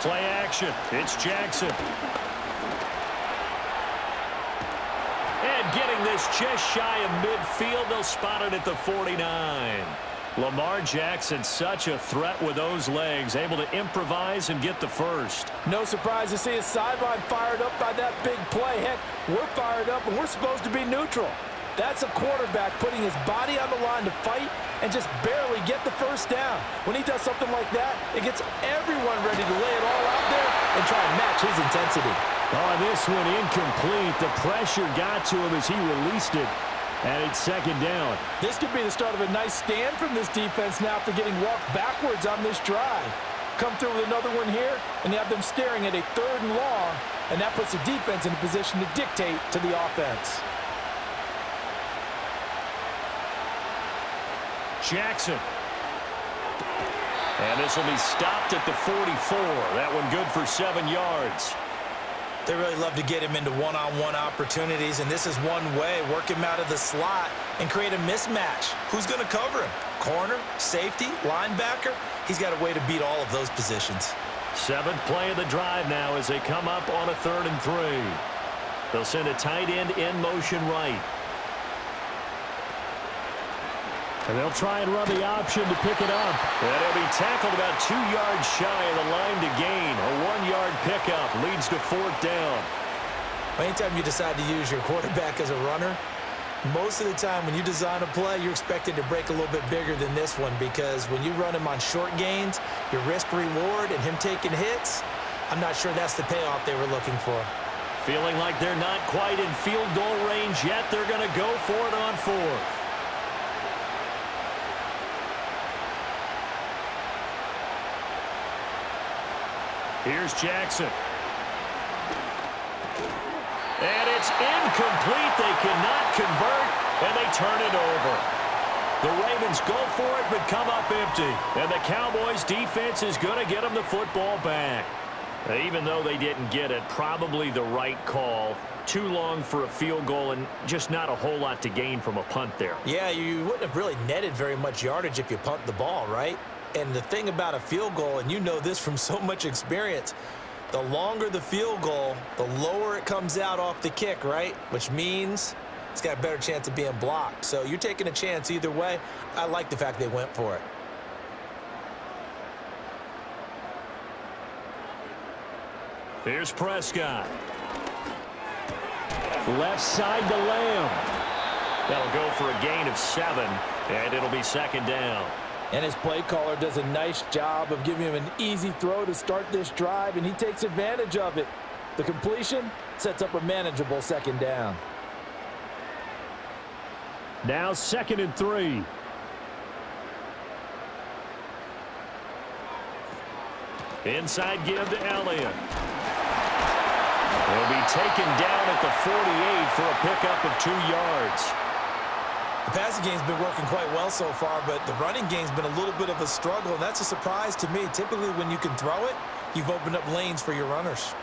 Play action. It's Jackson. And getting this just shy of midfield, they'll spot it at the 49. Lamar Jackson, such a threat with those legs, able to improvise and get the first. No surprise to see his sideline fired up by that big play. Heck, we're fired up, and we're supposed to be neutral. That's a quarterback putting his body on the line to fight and just barely get the first down. When he does something like that, it gets everyone ready to lay it all out there and try and match his intensity. Oh, this one incomplete. The pressure got to him as he released it, and it's second down. This could be the start of a nice stand from this defense now after getting walked backwards on this drive. Come through with another one here, and you have them staring at a 3rd and long, and that puts the defense in a position to dictate to the offense. Jackson. And this will be stopped at the 44. That one good for 7 yards. They really love to get him into one-on-one opportunities, and this is one way. Work him out of the slot and create a mismatch. Who's going to cover him? Corner, safety, linebacker? He's got a way to beat all of those positions. 7th play of the drive now as they come up on a 3rd and 3. They'll send a tight end in motion right. And they'll try and run the option to pick it up. And he'll be tackled about 2 yards shy of the line to gain. A 1-yard pickup leads to 4th down. Anytime you decide to use your quarterback as a runner, most of the time when you design a play, you're expected to break a little bit bigger than this one, because when you run him on short gains, your risk-reward and him taking hits, I'm not sure that's the payoff they were looking for. Feeling like they're not quite in field goal range yet. They're going to go for it on 4th. Here's Jackson. And it's incomplete. They cannot convert, and they turn it over. The Ravens go for it, but come up empty. And the Cowboys defense is going to get them the football back. Even though they didn't get it, probably the right call. Too long for a field goal and just not a whole lot to gain from a punt there. Yeah, you wouldn't have really netted very much yardage if you punt the ball, right? And the thing about a field goal, and you know this from so much experience, the longer the field goal, the lower it comes out off the kick, right? Which means it's got a better chance of being blocked. So you're taking a chance either way. I like the fact they went for it. Here's Prescott. Left side to Lamb. That'll go for a gain of 7, and it'll be 2nd down. And his play caller does a nice job of giving him an easy throw to start this drive, and he takes advantage of it. The completion sets up a manageable 2nd down. Now 2nd and 3. Inside give to Elliott. He'll be taken down at the 48 for a pickup of 2 yards. The passing game's been working quite well so far, but the running game's been a little bit of a struggle, and that's a surprise to me. Typically, when you can throw it, you've opened up lanes for your runners.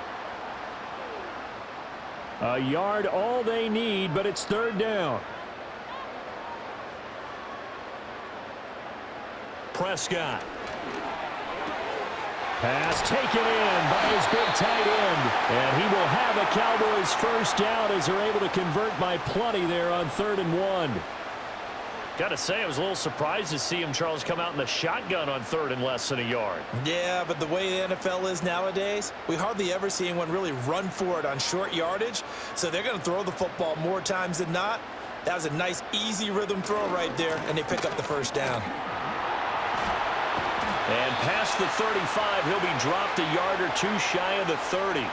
A yard all they need, but it's 3rd down. Prescott. Pass taken in by his big tight end. And he will have a Cowboys 1st down as they're able to convert by plenty there on 3rd and 1. Got to say, I was a little surprised to see him, Charles, come out in the shotgun on 3rd and less than a yard. Yeah, but the way the NFL is nowadays, we hardly ever see anyone really run for it on short yardage. So they're going to throw the football more times than not. That was a nice, easy rhythm throw right there, and they pick up the 1st down. And past the 35, he'll be dropped a yard or 2 shy of the 30.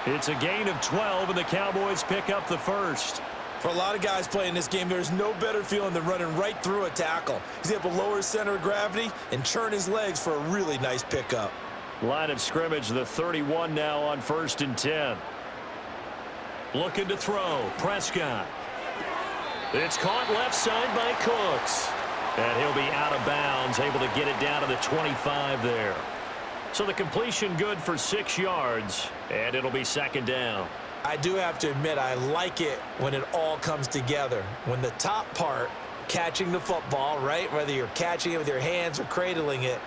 It's a gain of 12, and the Cowboys pick up the 1st. For a lot of guys playing this game, there's no better feeling than running right through a tackle. He's able to lower his center of gravity and churn his legs for a really nice pickup. Line of scrimmage, the 31 now on 1st and 10. Looking to throw, Prescott. It's caught left side by Cooks. And he'll be out of bounds, able to get it down to the 25 there. So the completion good for 6 yards, and it'll be 2nd down. I do have to admit, I like it when it all comes together. When the top part, catching the football, right, whether you're catching it with your hands or cradling it,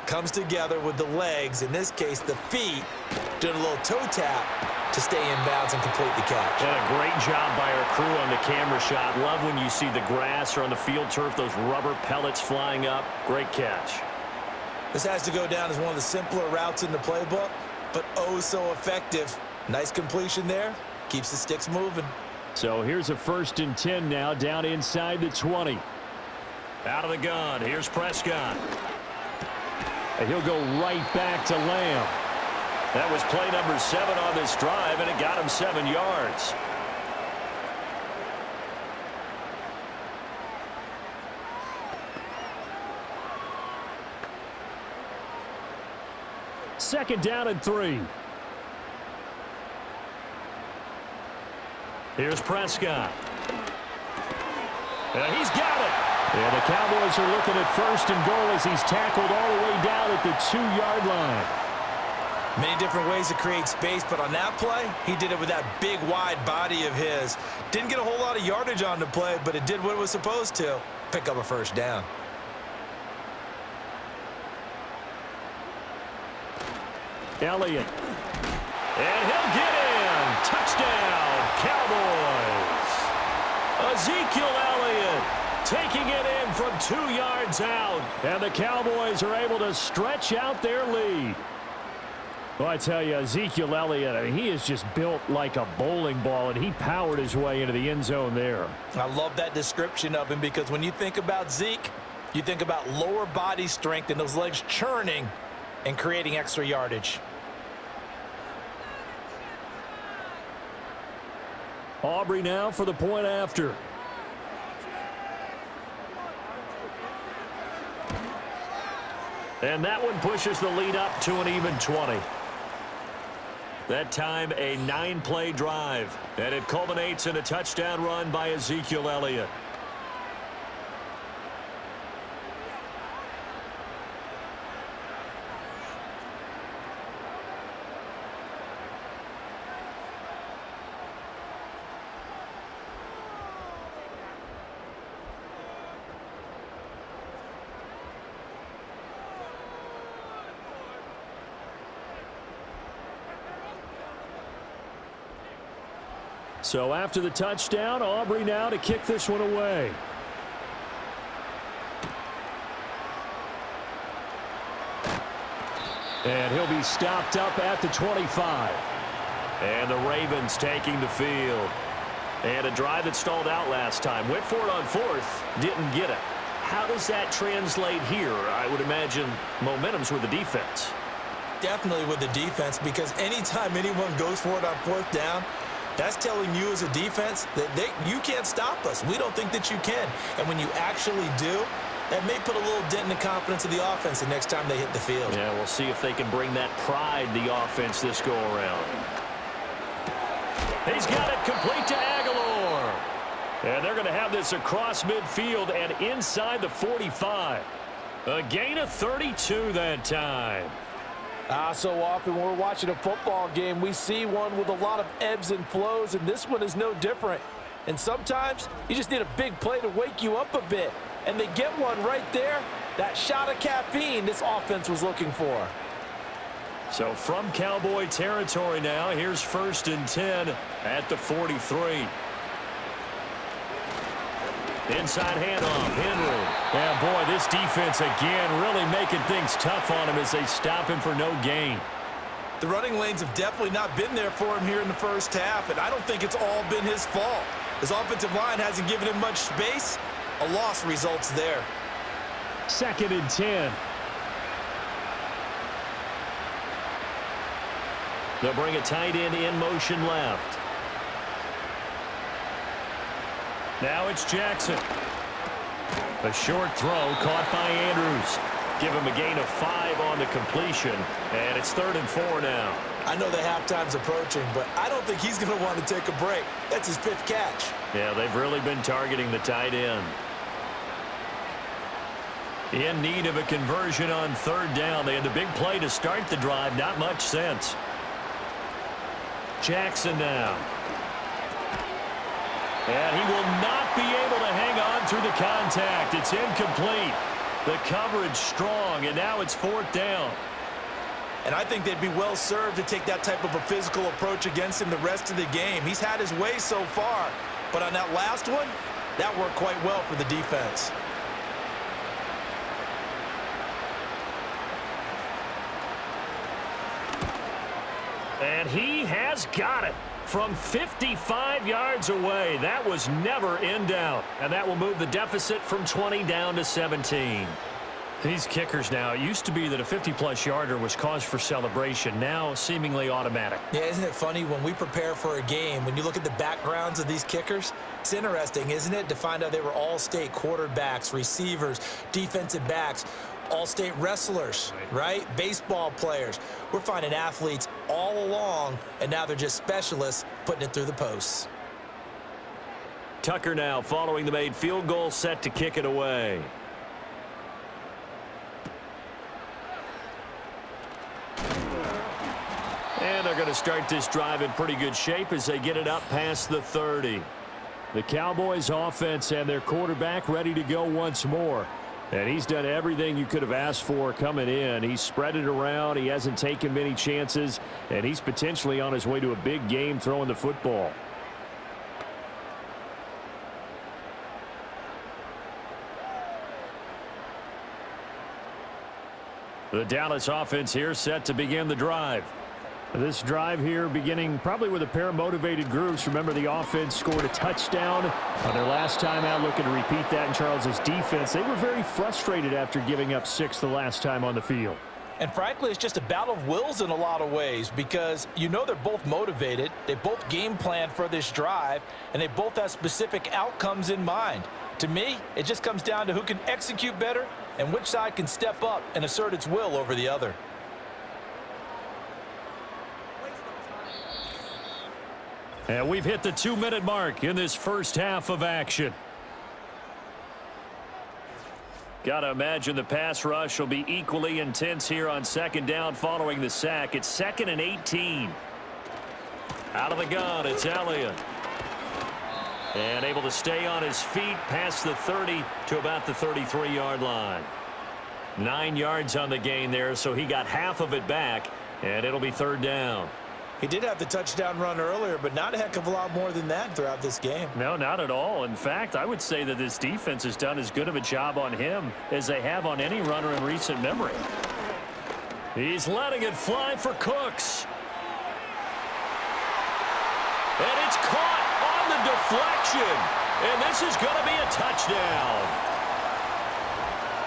comes together with the legs, in this case the feet, doing a little toe tap to stay in bounds and complete the catch. And a great job by our crew on the camera shot. Love when you see the grass or on the field turf, those rubber pellets flying up. Great catch. This has to go down as one of the simpler routes in the playbook, but oh so effective. Nice completion there. Keeps the sticks moving. So here's a 1st and 10 now, down inside the 20. Out of the gun, here's Prescott. And he'll go right back to Lamb. That was play number 7 on this drive, and it got him 7 yards. Second down and 3. Here's Prescott. And he's got it. And the Cowboys are looking at 1st and goal as he's tackled all the way down at the 2-yard line. Many different ways to create space, but on that play, he did it with that big, wide body of his. Didn't get a whole lot of yardage on the play, but it did what it was supposed to. Pick up a 1st down. Elliott. And he'll get in. Touchdown, Cowboys. Ezekiel Elliott taking it in from 2 yards out. And the Cowboys are able to stretch out their lead. Well, I tell you, Ezekiel Elliott, I mean, he is just built like a bowling ball, and he powered his way into the end zone there. I love that description of him because when you think about Zeke, you think about lower body strength and those legs churning and creating extra yardage. Aubrey now for the point after. And that one pushes the lead up to an even 20. That time a 9-play drive, and it culminates in a touchdown run by Ezekiel Elliott. So after the touchdown, Aubrey now to kick this one away. And he'll be stopped up at the 25. And the Ravens taking the field. And a drive that stalled out last time. Went for it on 4th, didn't get it. How does that translate here? I would imagine momentum's with the defense. Definitely with the defense, because anytime anyone goes for it on 4th down, that's telling you as a defense that you can't stop us. We don't think that you can. And when you actually do, that may put a little dent in the confidence of the offense the next time they hit the field. Yeah, we'll see if they can bring that pride, the offense, this go-around. He's got it complete to Aguilar. And they're going to have this across midfield and inside the 45. A gain of 32 that time. So often when we're watching a football game, we see one with a lot of ebbs and flows, and this one is no different. And sometimes you just need a big play to wake you up a bit. And they get one right there. That shot of caffeine this offense was looking for. So from Cowboy territory now, here's 1st and 10 at the 43. Inside handoff, Henry. Yeah, boy, this defense again really making things tough on him as they stop him for no gain. The running lanes have definitely not been there for him here in the first half, and I don't think it's all been his fault. His offensive line hasn't given him much space. A loss results there. 2nd and 10. They'll bring a tight end in motion left. Now it's Jackson. A short throw caught by Andrews. Give him a gain of 5 on the completion, and it's 3rd and 4 now. I know the halftime's approaching, but I don't think he's going to want to take a break. That's his 5th catch. Yeah, they've really been targeting the tight end. In need of a conversion on 3rd down. They had the big play to start the drive. Not much sense. Jackson now. And he will not be able to hang on through the contact. It's incomplete. The coverage strong, and now it's 4th down. And I think they'd be well served to take that type of a physical approach against him the rest of the game. He's had his way so far, but on that last one, that worked quite well for the defense. And he has got it. from 55 yards away. That was never in doubt. And that will move the deficit from 20 down to 17. These kickers now, it used to be that a 50-plus yarder was cause for celebration. Now seemingly automatic. Yeah, isn't it funny when we prepare for a game, when you look at the backgrounds of these kickers, it's interesting, isn't it, to find out they were all-state quarterbacks, receivers, defensive backs, all-state wrestlers, right? Baseball players. We're finding athletes all along, and now they're just specialists putting it through the posts. Tucker now following the made field goal, set to kick it away. And they're going to start this drive in pretty good shape as they get it up past the 30. The Cowboys offense and their quarterback ready to go once more. And he's done everything you could have asked for coming in. He's spread it around. He hasn't taken many chances. And he's potentially on his way to a big game throwing the football. The Dallas offense here set to begin the drive. This drive here beginning probably with a pair of motivated groups. Remember, the offense scored a touchdown on their last time out, looking to repeat that in Charles's defense. They were very frustrated after giving up 6 the last time on the field. And frankly, it's just a battle of wills in a lot of ways because you know they're both motivated. They both game plan for this drive, and they both have specific outcomes in mind. To me, it just comes down to who can execute better and which side can step up and assert its will over the other. And we've hit the 2-minute mark in this first half of action. Got to imagine the pass rush will be equally intense here on second down following the sack. It's 2nd and 18. Out of the gun, it's Elliott. And able to stay on his feet past the 30 to about the 33-yard line. 9 yards on the gain there, so he got half of it back, and it'll be 3rd down. He did have the touchdown run earlier, but not a heck of a lot more than that throughout this game. No, not at all. In fact, I would say that this defense has done as good of a job on him as they have on any runner in recent memory. He's letting it fly for Cooks. And it's caught on the deflection. And this is going to be a touchdown.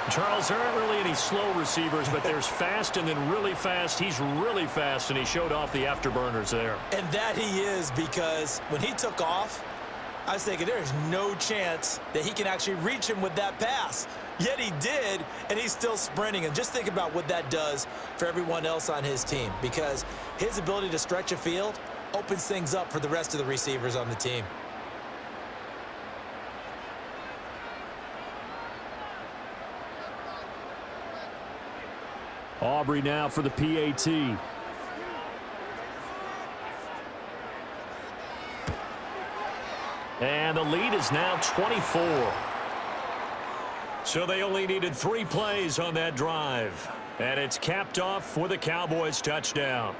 Charles, there aren't really any slow receivers, but there's fast and then really fast. He's really fast, and he showed off the afterburners there. And that he is, because when he took off, I was thinking there's no chance that he can actually reach him with that pass. Yet he did, and he's still sprinting. And just think about what that does for everyone else on his team, because his ability to stretch a field opens things up for the rest of the receivers on the team. Aubrey now for the PAT. And the lead is now 24. So they only needed 3 plays on that drive. And it's capped off with a Cowboys touchdown.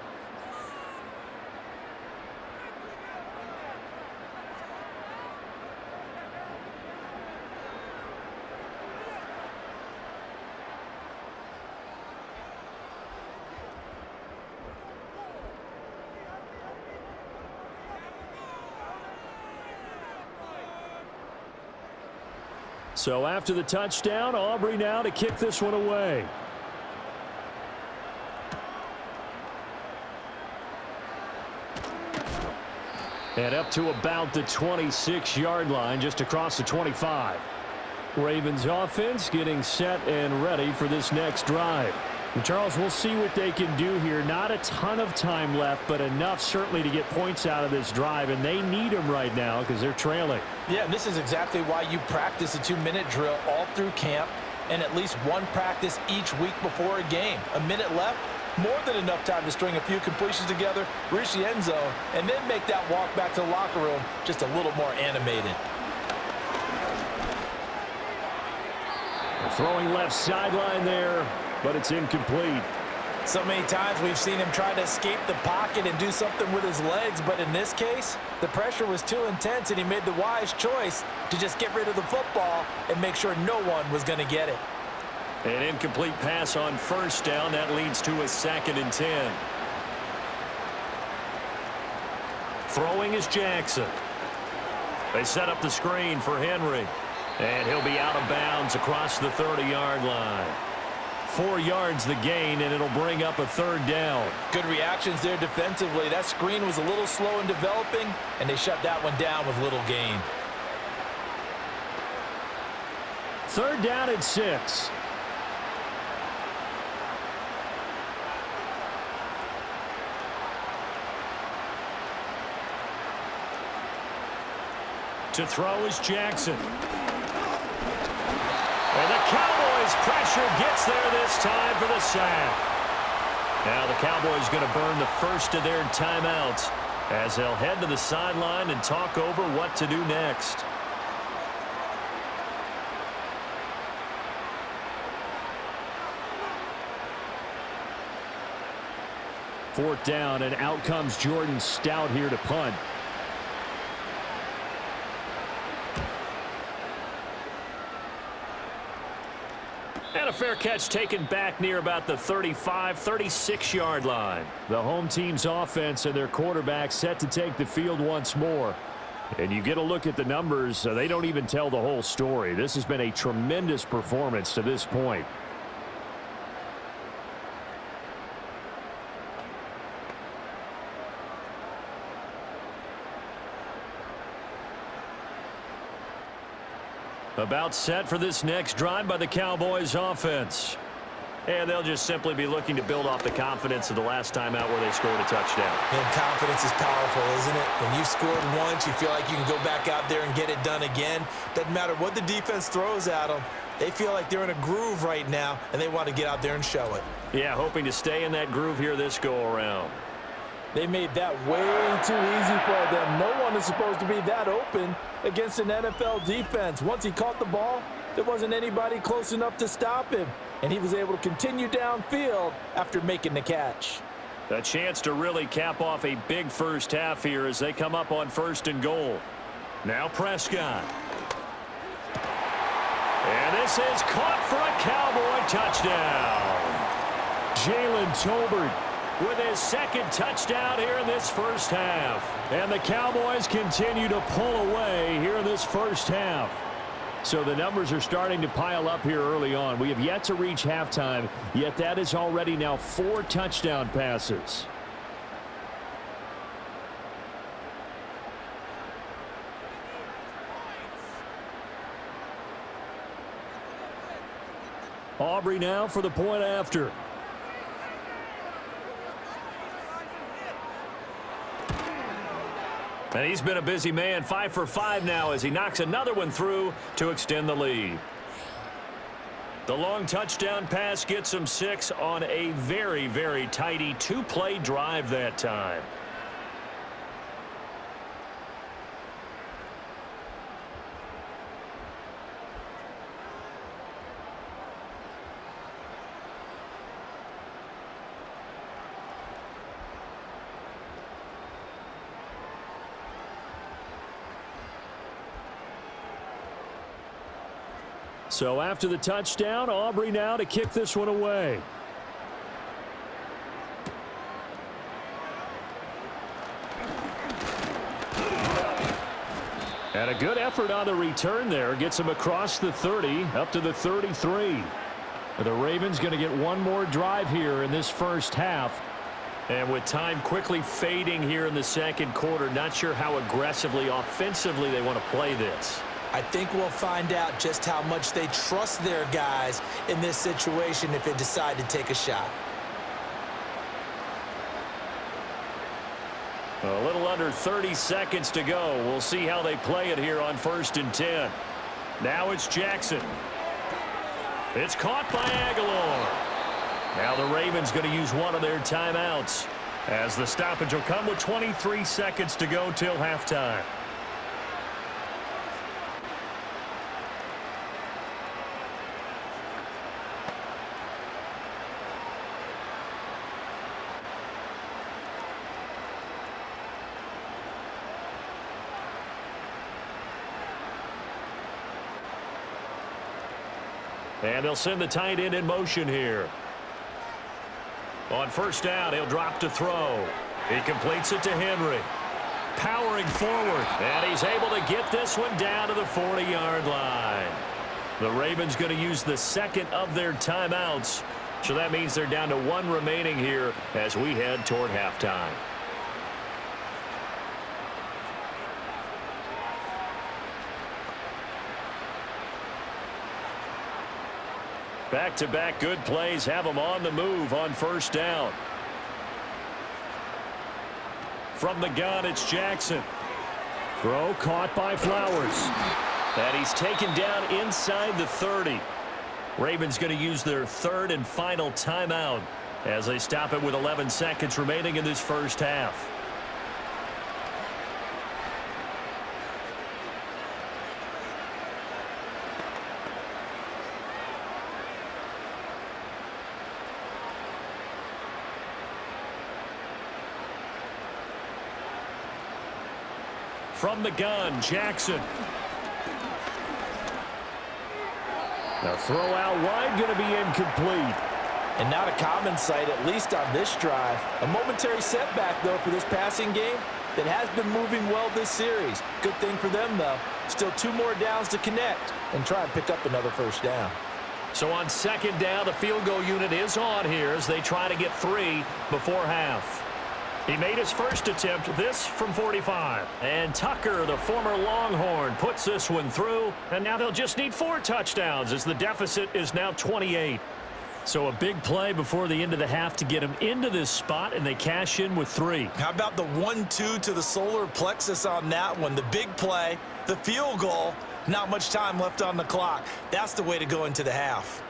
So after the touchdown, Aubrey now to kick this one away. And up to about the 26-yard line, just across the 25. Ravens offense getting set and ready for this next drive. And Charles, we'll see what they can do here. Not a ton of time left, but enough certainly to get points out of this drive, and they need them right now because they're trailing. Yeah, and this is exactly why you practice a 2-minute drill all through camp and at least one practice each week before a game. A minute left, more than enough time to string a few completions together, reach the end zone, and then make that walk back to the locker room just a little more animated. Throwing left sideline there, but it's incomplete. So many times we've seen him try to escape the pocket and do something with his legs, but in this case, the pressure was too intense and he made the wise choice to just get rid of the football and make sure no one was going to get it. An incomplete pass on first down. That leads to a 2nd and 10. Throwing is Jackson. They set up the screen for Henry. And he'll be out of bounds across the 30-yard line. 4 yards the gain, and it'll bring up a 3rd down. Good reactions there defensively. That screen was a little slow in developing, and they shut that one down with little gain. 3rd down and 6. To throw is Jackson. And the Cowboys' pressure gets there this time for the sack. Now the Cowboys going to burn the first of their timeouts as they'll head to the sideline and talk over what to do next. Fourth down, and out comes Jordan Stout here to punt. And a fair catch taken back near about the 35, 36-yard line. The home team's offense and their quarterback set to take the field once more. And you get a look at the numbers, they don't even tell the whole story. This has been a tremendous performance to this point. About set for this next drive by the Cowboys offense. And they'll just simply be looking to build off the confidence of the last time out where they scored a touchdown. And confidence is powerful, isn't it? When you scored once, you feel like you can go back out there and get it done again. Doesn't matter what the defense throws at them. They feel like they're in a groove right now, and they want to get out there and show it. Yeah, hoping to stay in that groove here this go-around. They made that way too easy for them. No one is supposed to be that open against an NFL defense. Once he caught the ball, there wasn't anybody close enough to stop him, and he was able to continue downfield after making the catch. A chance to really cap off a big first half here as they come up on 1st and goal. Now Prescott. And this is caught for a Cowboy touchdown. Jalen Tolbert with his 2nd touchdown here in this first half. And the Cowboys continue to pull away here in this first half. So the numbers are starting to pile up here early on. We have yet to reach halftime, yet that is already now 4 touchdown passes. Aubrey now for the point after. And he's been a busy man, 5 for 5 now as he knocks another one through to extend the lead. The long touchdown pass gets him 6 on a very, very tidy 2-play drive that time. So after the touchdown, Aubrey now to kick this one away. And a good effort on the return there. Gets him across the 30, up to the 33. The Ravens going to get one more drive here in this first half. And with time quickly fading here in the second quarter, not sure how aggressively, offensively they want to play this. I think we'll find out just how much they trust their guys in this situation if they decide to take a shot. A little under 30 seconds to go. We'll see how they play it here on 1st and 10. Now it's Jackson. It's caught by Aguilar. Now the Ravens going to use one of their timeouts as the stoppage will come with 23 seconds to go till halftime. And they'll send the tight end in motion here. On 1st down, he'll drop to throw. He completes it to Henry. powering forward. And he's able to get this one down to the 40-yard line. The Ravens going to use the second of their timeouts. So that means they're down to one remaining here as we head toward halftime. Back-to-back good plays have them on the move on first down. From the gun, it's Jackson. Throw caught by Flowers. And he's taken down inside the 30. Ravens going to use their third and final timeout as they stop it with 11 seconds remaining in this first half. From the gun, Jackson. The throw out wide going to be incomplete. And not a common sight, at least on this drive. A momentary setback, though, for this passing game that has been moving well this series. Good thing for them, though. Still 2 more downs to connect and try and pick up another first down. So on second down, the field goal unit is on here as they try to get 3 before half. He made his first attempt, this from 45. And Tucker, the former Longhorn, puts this one through. And now they'll just need 4 touchdowns as the deficit is now 28. So a big play before the end of the half to get him into this spot, and they cash in with 3. How about the 1-2 to the solar plexus on that one? The big play, the field goal, not much time left on the clock. That's the way to go into the half.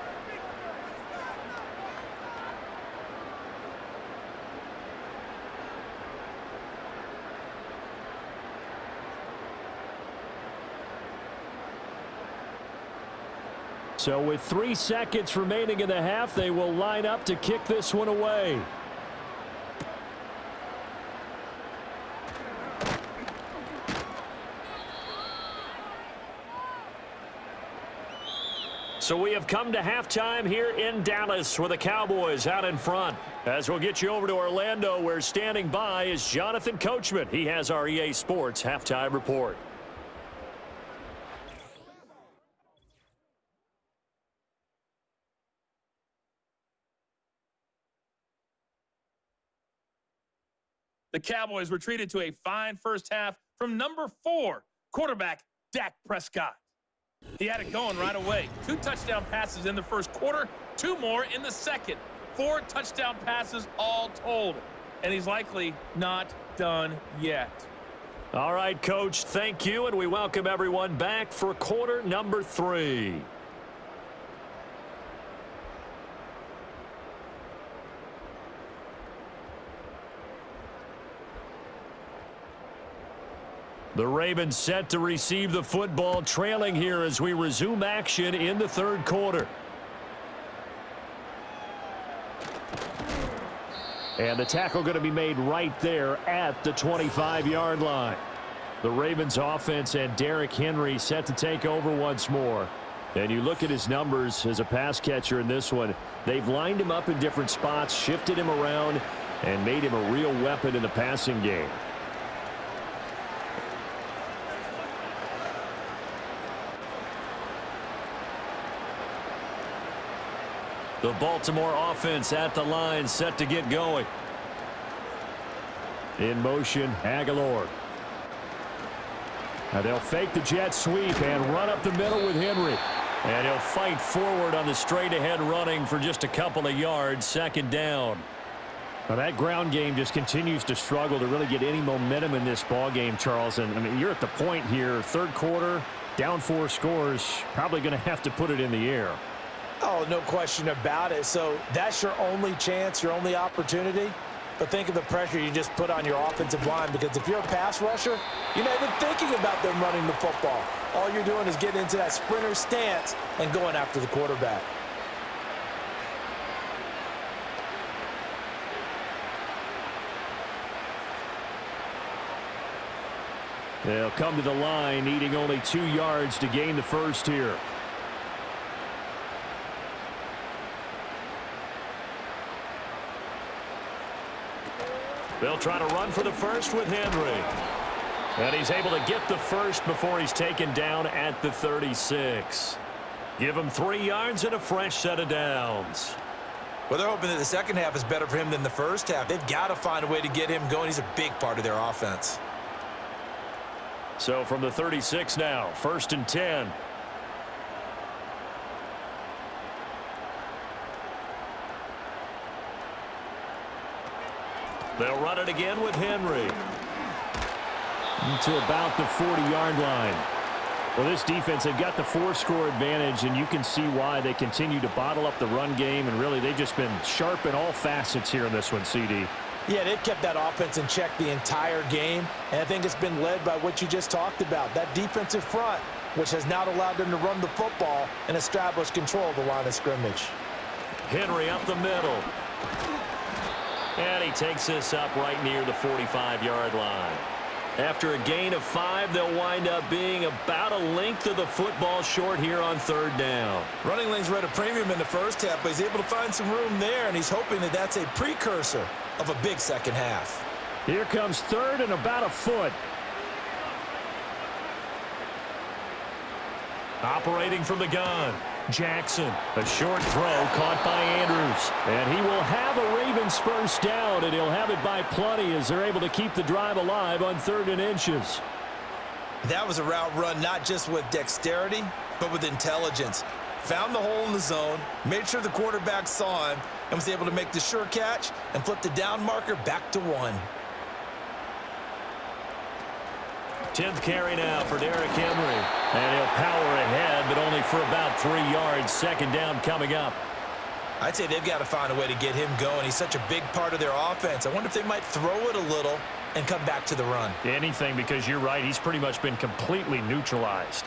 So with 3 seconds remaining in the half, they will line up to kick this one away. So we have come to halftime here in Dallas with the Cowboys out in front. As we'll get you over to Orlando, where standing by is Jonathan Coachman. He has our EA Sports halftime report. The Cowboys were treated to a fine first half from number 4, quarterback Dak Prescott. He had it going right away. 2 touchdown passes in the first quarter, 2 more in the second. 4 touchdown passes all told. And he's likely not done yet. All right, Coach, thank you, and we welcome everyone back for quarter number 3. The Ravens set to receive the football, trailing here as we resume action in the third quarter. And the tackle going to be made right there at the 25-yard line. The Ravens offense and Derrick Henry set to take over once more. And you look at his numbers as a pass catcher in this one. They've lined him up in different spots, shifted him around, and made him a real weapon in the passing game. The Baltimore offense at the line, set to get going. In motion, Aguilar. Now they'll fake the jet sweep and run up the middle with Henry. And he'll fight forward on the straight-ahead running for just a couple of yards, second down. Now that ground game just continues to struggle to really get any momentum in this ball game, Charles. And I mean, you're at the point here, third quarter, down 4 scores, probably going to have to put it in the air. Oh, no question about it. So that's your only chance, your only opportunity. But think of the pressure you just put on your offensive line, because if you're a pass rusher, you're not even thinking about them running the football. All you're doing is getting into that sprinter stance and going after the quarterback. They'll come to the line, needing only 2 yards to gain the first here. They'll try to run for the first with Henry. And he's able to get the first before he's taken down at the 36. Give him 3 yards and a fresh set of downs. Well, they're hoping that the second half is better for him than the first half. They've got to find a way to get him going. He's a big part of their offense. So from the 36 now, 1st and 10. They'll run it again with Henry. To about the 40-yard line. Well, this defense, they've got the 4-score advantage, and you can see why they continue to bottle up the run game, and really they've just been sharp in all facets here in this one, CD. Yeah, they've kept that offense in check the entire game, and I think it's been led by what you just talked about, that defensive front, which has now allowed them to run the football and establish control of the line of scrimmage. Henry up the middle. And he takes this up right near the 45-yard line. After a gain of 5, they'll wind up being about a length of the football short here on 3rd down. Running lanes were at a premium in the first half, but he's able to find some room there, and he's hoping that that's a precursor of a big second half. Here comes 3rd and about a foot. Operating from the gun, Jackson. A short throw caught by Andrews. And he will have a Ravens first down, and he'll have it by plenty as they're able to keep the drive alive on 3rd and inches. That was a route run not just with dexterity, but with intelligence. Found the hole in the zone, made sure the quarterback saw him, and was able to make the sure catch and flip the down marker back to 1. 10th carry now for Derrick Henry. And he'll power ahead, but only for about 3 yards. 2nd down coming up. I'd say they've got to find a way to get him going. He's such a big part of their offense. I wonder if they might throw it a little and come back to the run. Anything, because you're right. He's pretty much been completely neutralized.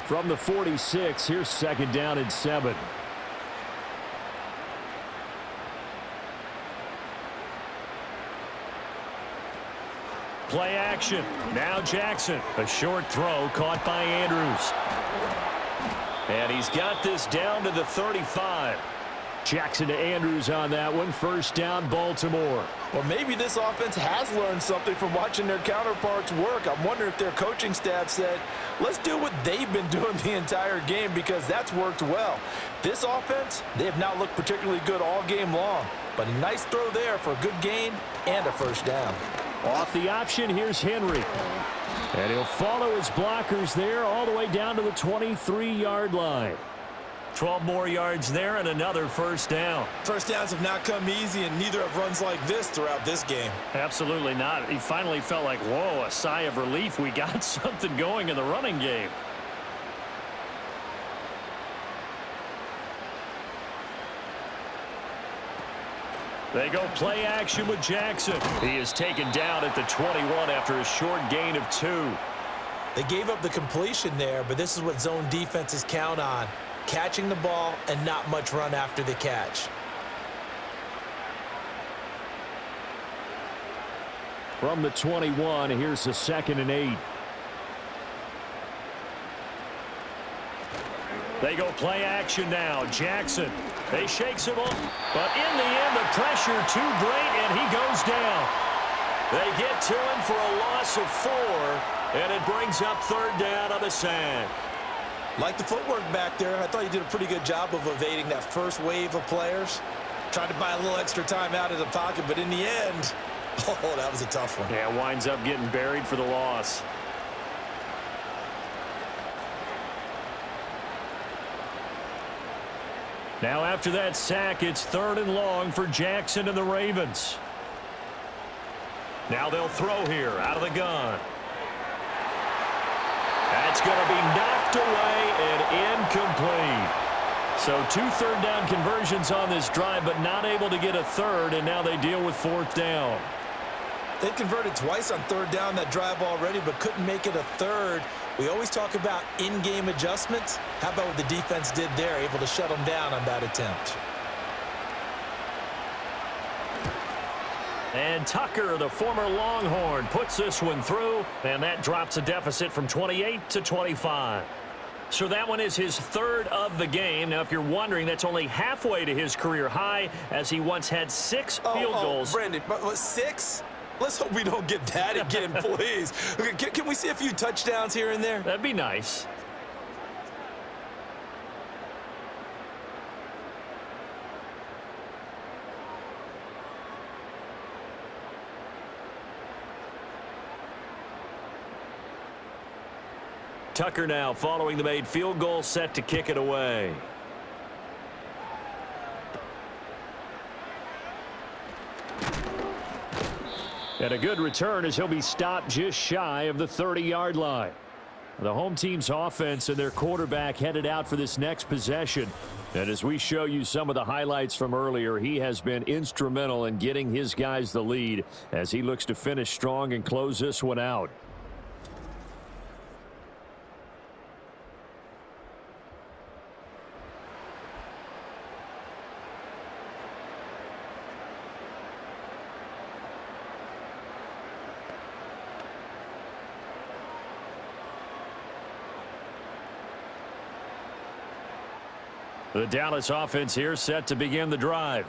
From the 46, here's 2nd down and 7. Play action. Now Jackson. A short throw caught by Andrews. And he's got this down to the 35. Jackson to Andrews on that one. 1st down, Baltimore. Well, maybe this offense has learned something from watching their counterparts work. I'm wondering if their coaching staff said, let's do what they've been doing the entire game, because that's worked well. This offense, they have not looked particularly good all game long. But a nice throw there for a good gain and a 1st down. Off the option, here's Henry. And he'll follow his blockers there all the way down to the 23-yard line. 12 more yards there and another 1st down. First downs have not come easy, and neither have runs like this throughout this game. Absolutely not. He finally felt like, whoa, a sigh of relief. We got something going in the running game. They go play action with Jackson. He is taken down at the 21 after a short gain of 2. They gave up the completion there, but this is what zone defenses count on. Catching the ball and not much run after the catch. From the 21, here's the 2nd and 8. They go play action now. Jackson. They shakes him up, but in the end, the pressure too great, and he goes down. They get to him for a loss of 4, and it brings up 3rd down on the sack. Like the footwork back there, I thought you did a pretty good job of evading that first wave of players. Tried to buy a little extra time out of the pocket, but in the end, oh, that was a tough one. Yeah, winds up getting buried for the loss. Now after that sack, it's 3rd and long for Jackson and the Ravens. Now they'll throw here out of the gun. That's going to be knocked away and incomplete. So 2 3rd down conversions on this drive, but not able to get a 3rd, and now they deal with 4th down. They converted twice on 3rd down that drive already, but couldn't make it a 3rd. We always talk about in-game adjustments. How about what the defense did there, able to shut them down on that attempt? And Tucker, the former Longhorn, puts this one through, and that drops a deficit from 28 to 25. So that one is his 3rd of the game. Now, if you're wondering, that's only halfway to his career high, as he once had 6 field goals. Brandon, but 6? Let's hope we don't get that again, please. Okay, can we see a few touchdowns here and there? That'd be nice. Tucker now following the made field goal, set to kick it away. And a good return as he'll be stopped just shy of the 30-yard line. The home team's offense and their quarterback headed out for this next possession. And as we show you some of the highlights from earlier, he has been instrumental in getting his guys the lead as he looks to finish strong and close this one out. The Dallas offense here set to begin the drive.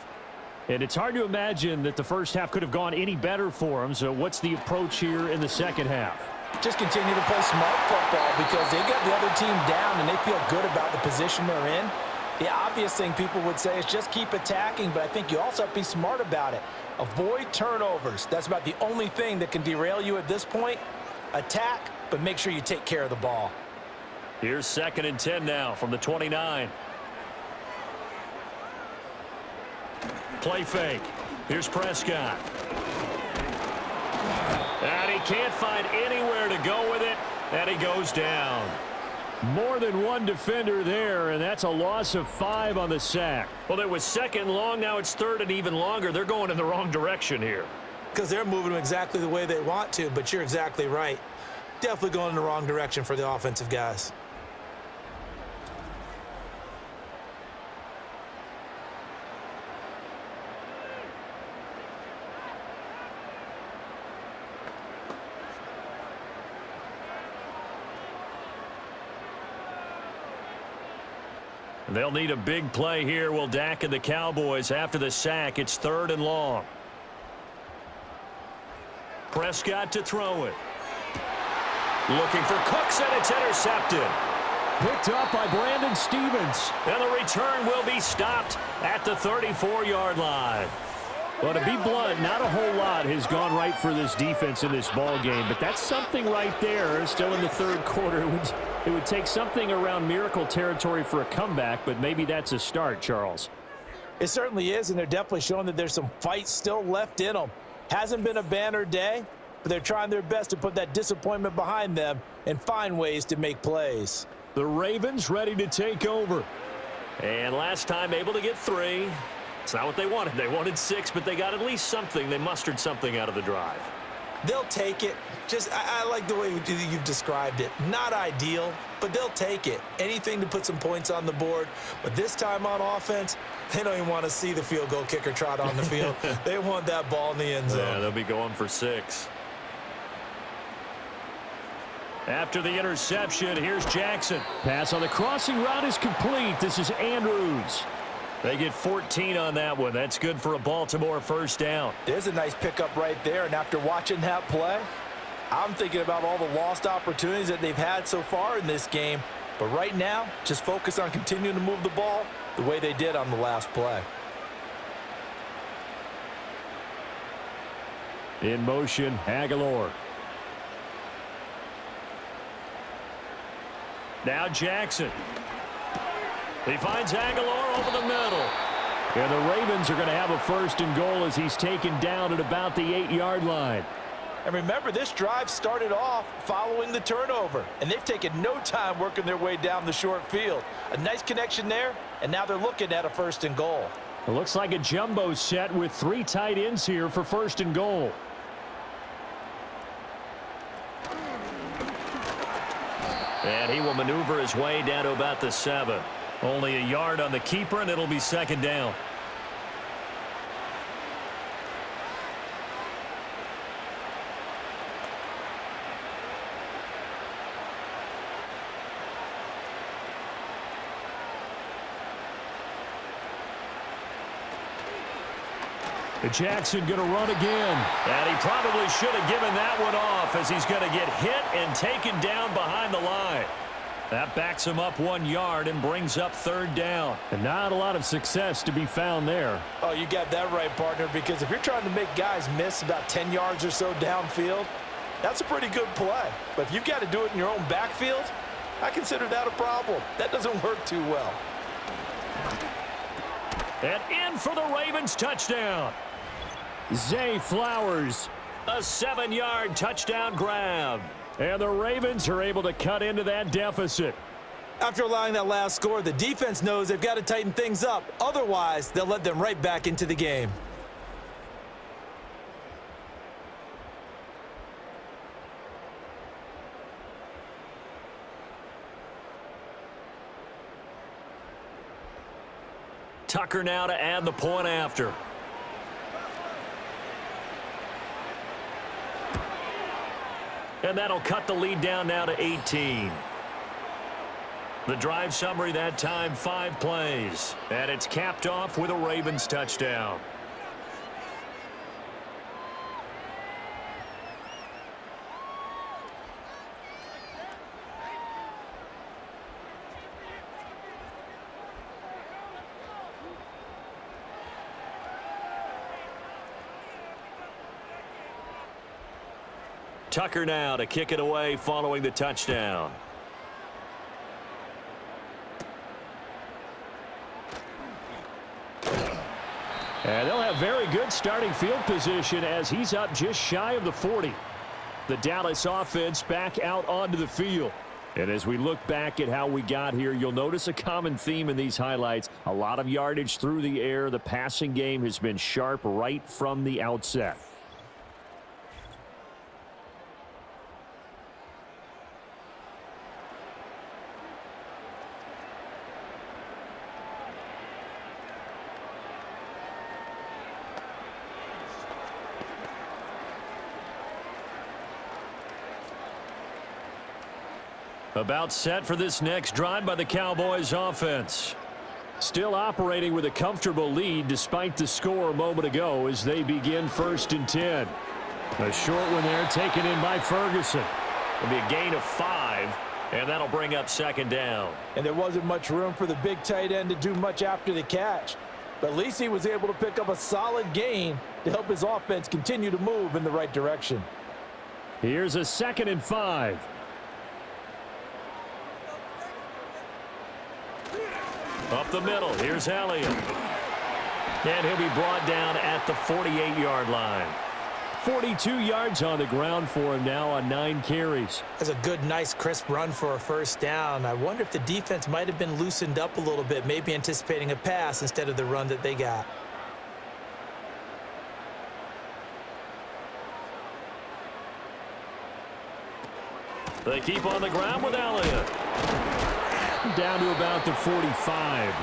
And it's hard to imagine that the first half could have gone any better for them. So what's the approach here in the second half? Just continue to play smart football because they've got the other team down and they feel good about the position they're in. The obvious thing people would say is just keep attacking, but I think you also have to be smart about it. Avoid turnovers. That's about the only thing that can derail you at this point. Attack, but make sure you take care of the ball. Here's 2nd and 10 now from the 29. Play fake. Here's Prescott. And he can't find anywhere to go with it, and he goes down. More than one defender there, and that's a loss of 5 on the sack. Well, it was 2nd long. Now it's 3rd and even longer. They're going in the wrong direction here. Because they're moving them exactly the way they want to, but you're exactly right. Definitely going in the wrong direction for the offensive guys. They'll need a big play here. Will Dak and the Cowboys after the sack. It's 3rd and long. Prescott to throw it. Looking for Cooks, and it's intercepted. Picked up by Brandon Stevens. And the return will be stopped at the 34-yard line. Well, to be blunt, not a whole lot has gone right for this defense in this ball game, but that's something right there. Still in the 3rd quarter. It would take something around miracle territory for a comeback, but maybe that's a start, Charles. It certainly is, and they're definitely showing that there's some fight still left in them. Hasn't been a banner day, but they're trying their best to put that disappointment behind them and find ways to make plays. The Ravens ready to take over. And last time able to get 3. It's not what they wanted. They wanted 6, but they got at least something. They mustered something out of the drive. They'll take it. I like the way you've described it. Not ideal, but they'll take it. Anything to put some points on the board. But this time on offense, they don't even want to see the field goal kicker trot on the field. They want that ball in the end zone. Yeah, they'll be going for 6. After the interception, here's Jackson. Pass on the crossing route is complete. This is Andrews. They get 14 on that one. That's good for a Baltimore first down. There's a nice pickup right there, and after watching that play, I'm thinking about all the lost opportunities that they've had so far in this game. But right now, just focus on continuing to move the ball the way they did on the last play. In motion, Aguilar. Now Jackson. He finds Aguilar over the middle. And the Ravens are going to have a 1st and goal as he's taken down at about the 8-yard line. And remember, this drive started off following the turnover, and they've taken no time working their way down the short field. A nice connection there, and now they're looking at a 1st and goal. It looks like a jumbo set with 3 tight ends here for 1st and goal. And he will maneuver his way down to about the 7. Only a yard on the keeper, and it'll be 2nd down. And Jackson going to run again. And he probably should have given that one off as he's going to get hit and taken down behind the line. That backs him up 1 yard and brings up 3rd down. And not a lot of success to be found there. Oh, you got that right, partner, because if you're trying to make guys miss about 10 yards or so downfield, that's a pretty good play. But if you've got to do it in your own backfield, I consider that a problem. That doesn't work too well. And in for the Ravens touchdown. Zay Flowers, a 7-yard touchdown grab. And the Ravens are able to cut into that deficit. After allowing that last score, the defense knows they've got to tighten things up. Otherwise, they'll let them right back into the game. Tucker now to add the point after. And that'll cut the lead down now to 18. The drive summary that time, 5 plays. And it's capped off with a Ravens touchdown. Tucker now to kick it away following the touchdown. And they'll have very good starting field position as he's up just shy of the 40. The Dallas offense back out onto the field. And as we look back at how we got here, you'll notice a common theme in these highlights. A lot of yardage through the air. The passing game has been sharp right from the outset. About set for this next drive by the Cowboys offense. Still operating with a comfortable lead despite the score a moment ago as they begin 1st and 10. A short one there taken in by Ferguson. It'll be a gain of 5, and that'll bring up 2nd down. And there wasn't much room for the big tight end to do much after the catch. But at least he was able to pick up a solid gain to help his offense continue to move in the right direction. Here's a 2nd and 5. Up the middle, here's Elliott. And he'll be brought down at the 48-yard line. 42 yards on the ground for him now on 9 carries. That's a good, nice, crisp run for a 1st down. I wonder if the defense might have been loosened up a little bit, maybe anticipating a pass instead of the run that they got. They keep on the ground with Elliott. Down to about the 45.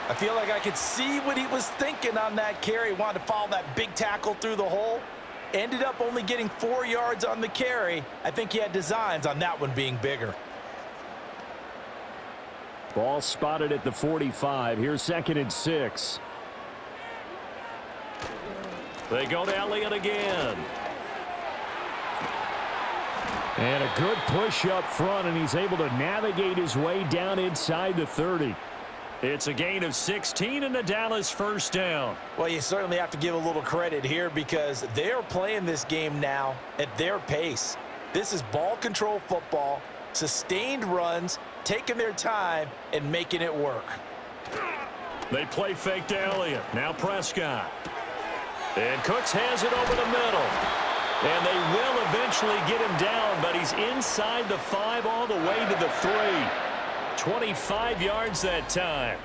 I feel like I could see what he was thinking on that carry. Wanted to follow that big tackle through the hole. Ended up only getting 4 yards on the carry. I think he had designs on that one being bigger. Ball spotted at the 45. Here's 2nd and 6. They go to Elliott again. And a good push up front, and he's able to navigate his way down inside the 30. It's a gain of 16 and a Dallas 1st down. Well, you certainly have to give a little credit here because they're playing this game now at their pace. This is ball control football, sustained runs, taking their time, and making it work. They play fake to Elliott. Now Prescott. And Cooks has it over the middle. And they will eventually get him down, but he's inside the 5 all the way to the 3. 25 yards that time.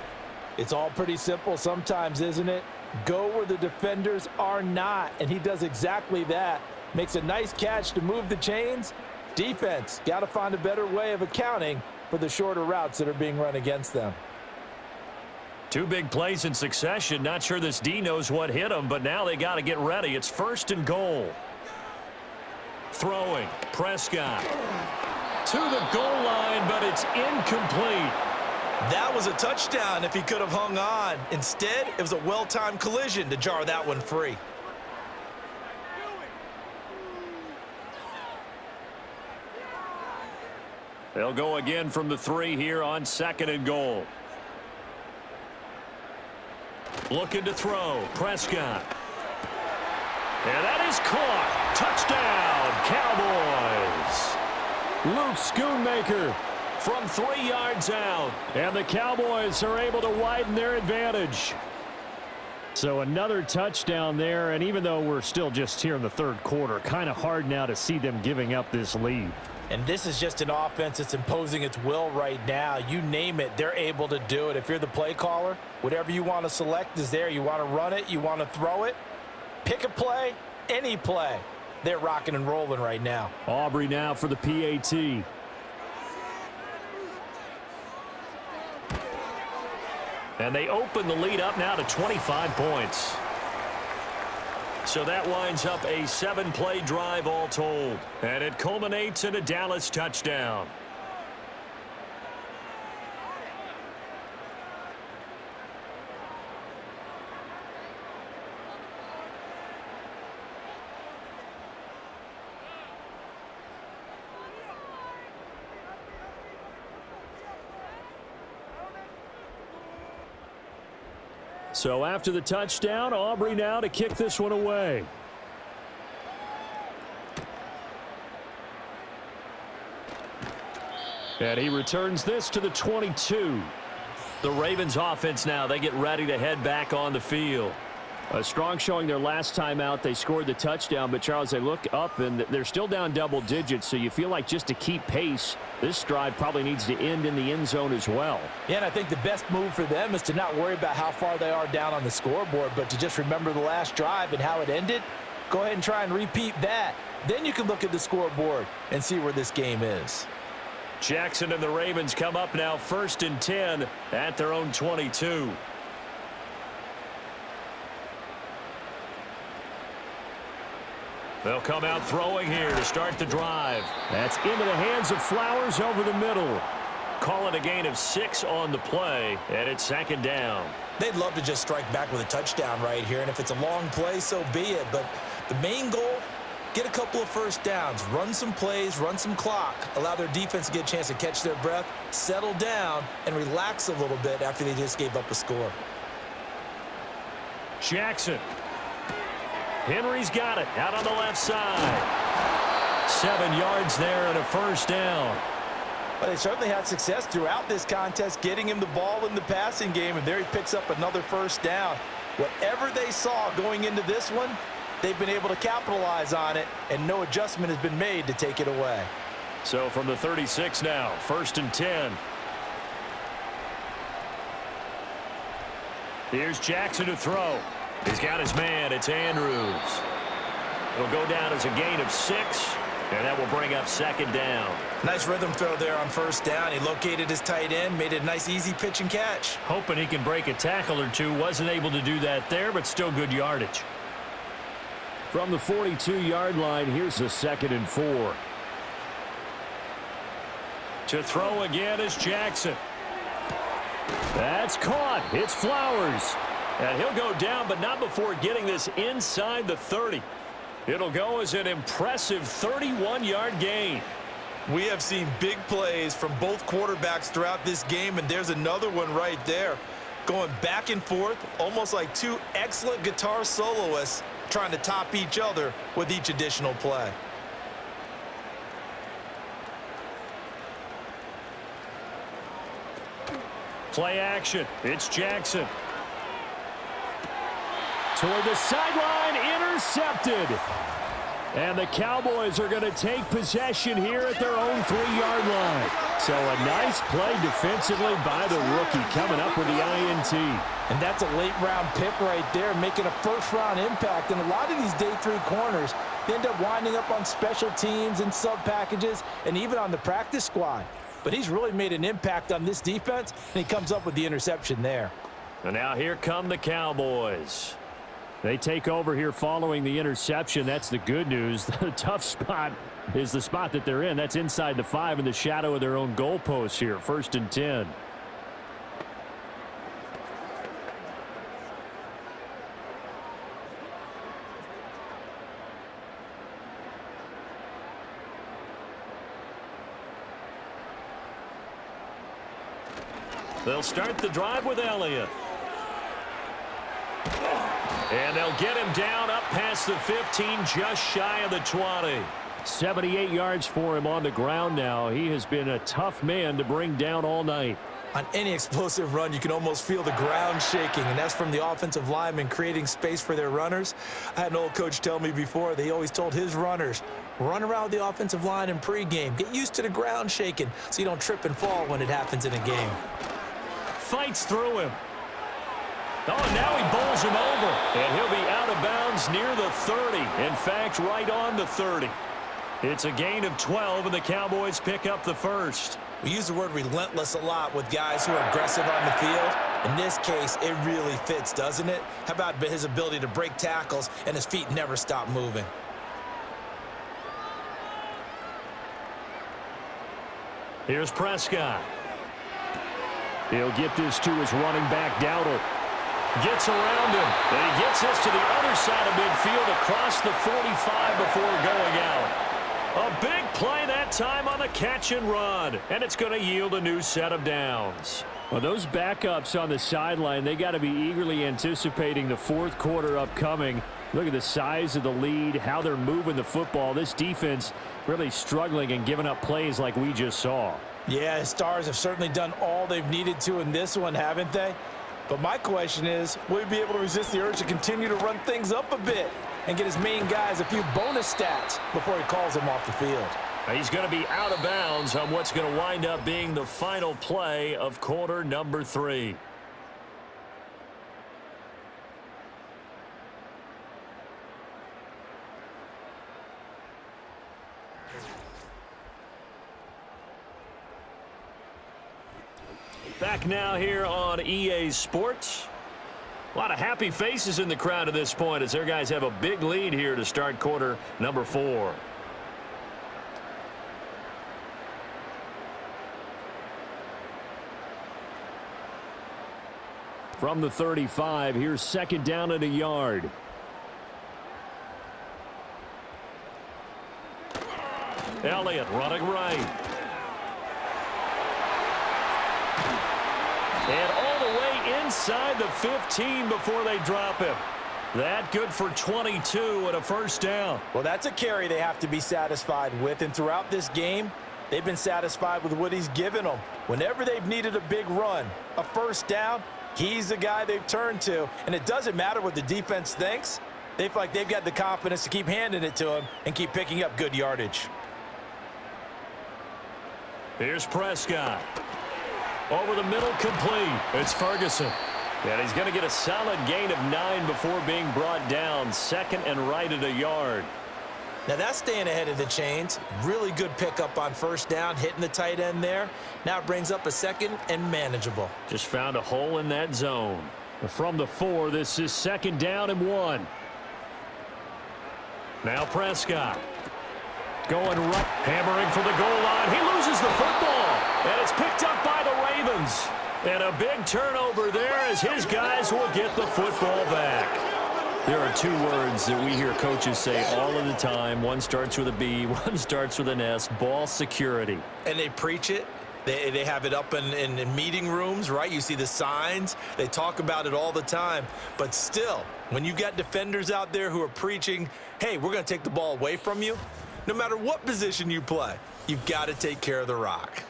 It's all pretty simple sometimes, isn't it? Go where the defenders are not, and he does exactly that. Makes a nice catch to move the chains. Defense, got to find a better way of accounting for the shorter routes that are being run against them. 2 big plays in succession. Not sure this D knows what hit him, but now they got to get ready. It's 1st and goal. Throwing, Prescott to the goal line, but it's incomplete. That was a touchdown if he could have hung on. Instead, it was a well-timed collision to jar that one free. They'll go again from the 3 here on 2nd and goal. Looking to throw. Prescott. And that is caught. Touchdown, Cowboys. Luke Schoonmaker from 3 yards out. And the Cowboys are able to widen their advantage. So another touchdown there, and even though we're still just here in the 3rd quarter, kind of hard now to see them giving up this lead. And this is just an offense that's imposing its will right now. You name it, they're able to do it. If you're the play caller, whatever you want to select is there. You want to run it, you want to throw it. Pick a play, any play. They're rocking and rolling right now. Aubrey now for the PAT. And they open the lead up now to 25 points. So that winds up a 7-play drive all told. And it culminates in a Dallas touchdown. So after the touchdown, Aubrey now to kick this one away. And he returns this to the 22. The Ravens offense now, they get ready to head back on the field. A strong showing their last time out. They scored the touchdown, but Charles, they look up and they're still down double digits, so you feel like just to keep pace, this drive probably needs to end in the end zone as well. Yeah, and I think the best move for them is to not worry about how far they are down on the scoreboard, but to just remember the last drive and how it ended. Go ahead and try and repeat that. Then you can look at the scoreboard and see where this game is. Jackson and the Ravens come up now 1st and 10 at their own 22. They'll come out throwing here to start the drive. That's into the hands of Flowers over the middle. Call it a gain of 6 on the play, and it's 2nd down. They'd love to just strike back with a touchdown right here, and if it's a long play, so be it. But the main goal, get a couple of first downs, run some plays, run some clock, allow their defense to get a chance to catch their breath, settle down, and relax a little bit after they just gave up a score. Jackson. Henry's got it out on the left side. 7 yards there and a 1st down. Well, they certainly had success throughout this contest getting him the ball in the passing game, and there he picks up another 1st down. Whatever they saw going into this one, they've been able to capitalize on it, and no adjustment has been made to take it away. So from the 36 now, 1st and 10. Here's Jackson to throw. He's got his man. It's Andrews. It'll go down as a gain of 6, and that will bring up 2nd down. Nice rhythm throw there on 1st down. He located his tight end, made it a nice easy pitch and catch. Hoping he can break a tackle or two. Wasn't able to do that there, but still good yardage. From the 42-yard line, here's the 2nd and 4. To throw again is Jackson. That's caught. It's Flowers. And he'll go down, but not before getting this inside the 30. It'll go as an impressive 31-yard gain. We have seen big plays from both quarterbacks throughout this game, and there's another one right there. Going back and forth, almost like 2 excellent guitar soloists trying to top each other with each additional play. Play action. It's Jackson. Toward the sideline, intercepted. And the Cowboys are going to take possession here at their own 3-yard line. So a nice play defensively by the rookie coming up with the INT. And that's a late-round pick right there, making a first-round impact. And a lot of these day 3 corners, they end up winding up on special teams and sub-packages and even on the practice squad. But he's really made an impact on this defense, and he comes up with the interception there. And now here come the Cowboys. They take over here following the interception. That's the good news. The tough spot is the spot that they're in. That's inside the 5 in the shadow of their own goalpost here. 1st and 10. They'll start the drive with Elliott. And they'll get him down up past the 15, just shy of the 20. 78 yards for him on the ground now. He has been a tough man to bring down all night. On any explosive run, you can almost feel the ground shaking, and that's from the offensive linemen creating space for their runners. I had an old coach tell me before, they always told his runners, run around the offensive line in pregame. Get used to the ground shaking so you don't trip and fall when it happens in a game. Fights through him. Oh, now he bowls him over, and he'll be out of bounds near the 30. In fact, right on the 30. It's a gain of 12, and the Cowboys pick up the first. We use the word relentless a lot with guys who are aggressive on the field. In this case, it really fits, doesn't it? How about his ability to break tackles and his feet never stop moving? Here's Prescott. He'll get this to his running back, Dowdle. Gets around him, and he gets this to the other side of midfield across the 45 before going out. A big play that time on the catch and run, and it's going to yield a new set of downs. Well, those backups on the sideline, they got to be eagerly anticipating the fourth quarter upcoming. Look at the size of the lead, how they're moving the football. This defense really struggling and giving up plays like we just saw. Yeah, the Stars have certainly done all they've needed to in this one, haven't they? But my question is, will he be able to resist the urge to continue to run things up a bit and get his main guys a few bonus stats before he calls them off the field? He's going to be out of bounds on what's going to wind up being the final play of quarter number 3. Back now here on EA Sports. A lot of happy faces in the crowd at this point as their guys have a big lead here to start quarter number 4. From the 35, here's second down and a yard. Elliott running right. And all the way inside the 15 before they drop him. That good for 22 and a first down. Well, that's a carry they have to be satisfied with. And throughout this game, they've been satisfied with what he's given them. Whenever they've needed a big run, a first down, he's the guy they've turned to. And it doesn't matter what the defense thinks. They feel like they've got the confidence to keep handing it to him and keep picking up good yardage. Here's Prescott. Over the middle, complete. It's Ferguson. And he's going to get a solid gain of 9 before being brought down. Second and right at a yard. Now that's staying ahead of the chains. Really good pickup on first down, hitting the tight end there. Now it brings up a second and manageable. Just found a hole in that zone. From the 4, this is second down and 1. Now Prescott. Going right, hammering for the goal line. He loses the football, and it's picked up by the Ravens. And a big turnover there as his guys will get the football back. There are 2 words that we hear coaches say all of the time. One starts with a B, one starts with an S, ball security. And they preach it. They have it up in meeting rooms, right? You see the signs. They talk about it all the time. But still, when you've got defenders out there who are preaching, hey, we're going to take the ball away from you, no matter what position you play, you've got to take care of the rock.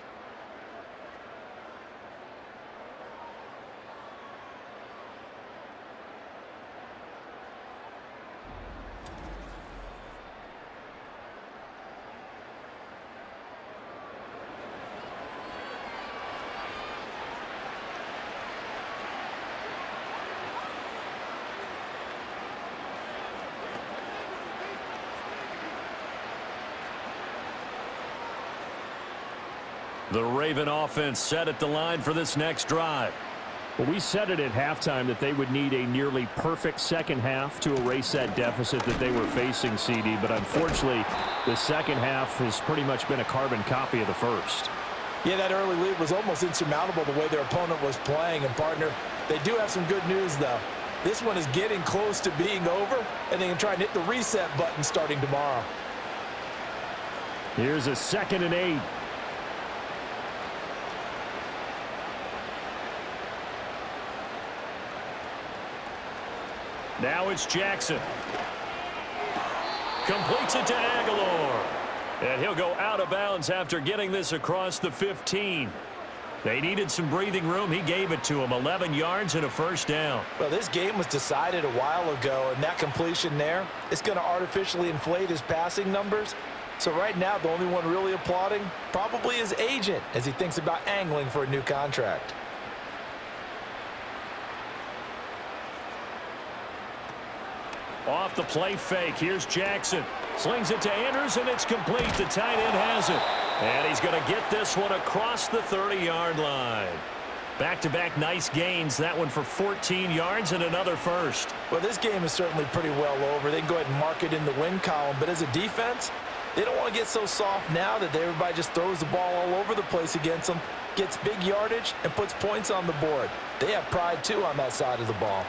The Raven offense set at the line for this next drive. Well, we said it at halftime that they would need a nearly perfect second half to erase that deficit that they were facing, CD. But unfortunately, the second half has pretty much been a carbon copy of the first. Yeah, that early lead was almost insurmountable the way their opponent was playing. And, partner, they do have some good news, though. This one is getting close to being over, and they can try and hit the reset button starting tomorrow. Here's a 2nd and 8. Now it's Jackson. Completes it to Aguilar. And he'll go out of bounds after getting this across the 15. They needed some breathing room. He gave it to him. 11 yards and a first down. Well, this game was decided a while ago, and that completion there, it's going to artificially inflate his passing numbers. So right now, the only one really applauding probably his agent as he thinks about angling for a new contract. Off the play fake. Here's Jackson. Slings it to Andrews, and it's complete. The tight end has it. And he's going to get this one across the 30-yard line. Back-to-back nice gains. That one for 14 yards and another first. Well, this game is certainly pretty well over. They can go ahead and mark it in the win column. But as a defense, they don't want to get so soft now that everybody just throws the ball all over the place against them, gets big yardage, and puts points on the board. They have pride, too, on that side of the ball.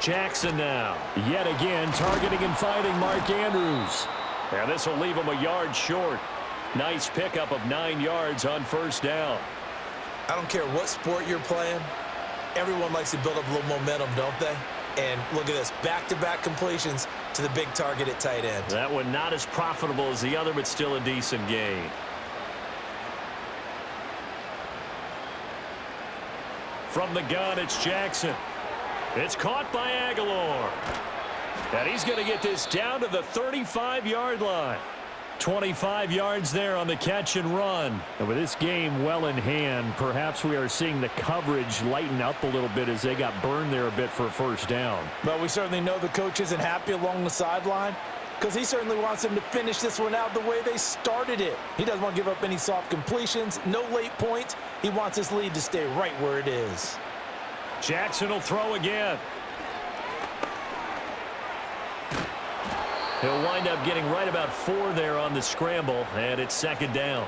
Jackson now. Yet again, targeting and finding Mark Andrews. And this will leave him a yard short. Nice pickup of 9 yards on first down. I don't care what sport you're playing. Everyone likes to build up a little momentum, don't they? And look at this, back-to-back completions to the big target at tight end. That one not as profitable as the other, but still a decent gain. From the gun, it's Jackson. It's caught by Aguilar. And he's going to get this down to the 35-yard line. 25 yards there on the catch and run. And with this game well in hand, perhaps we are seeing the coverage lighten up a little bit as they got burned there a bit for a first down. But we certainly know the coach isn't happy along the sideline because he certainly wants them to finish this one out the way they started it. He doesn't want to give up any soft completions, no late points. He wants his lead to stay right where it is. Jackson will throw again. He'll wind up getting right about 4 there on the scramble, and it's second down.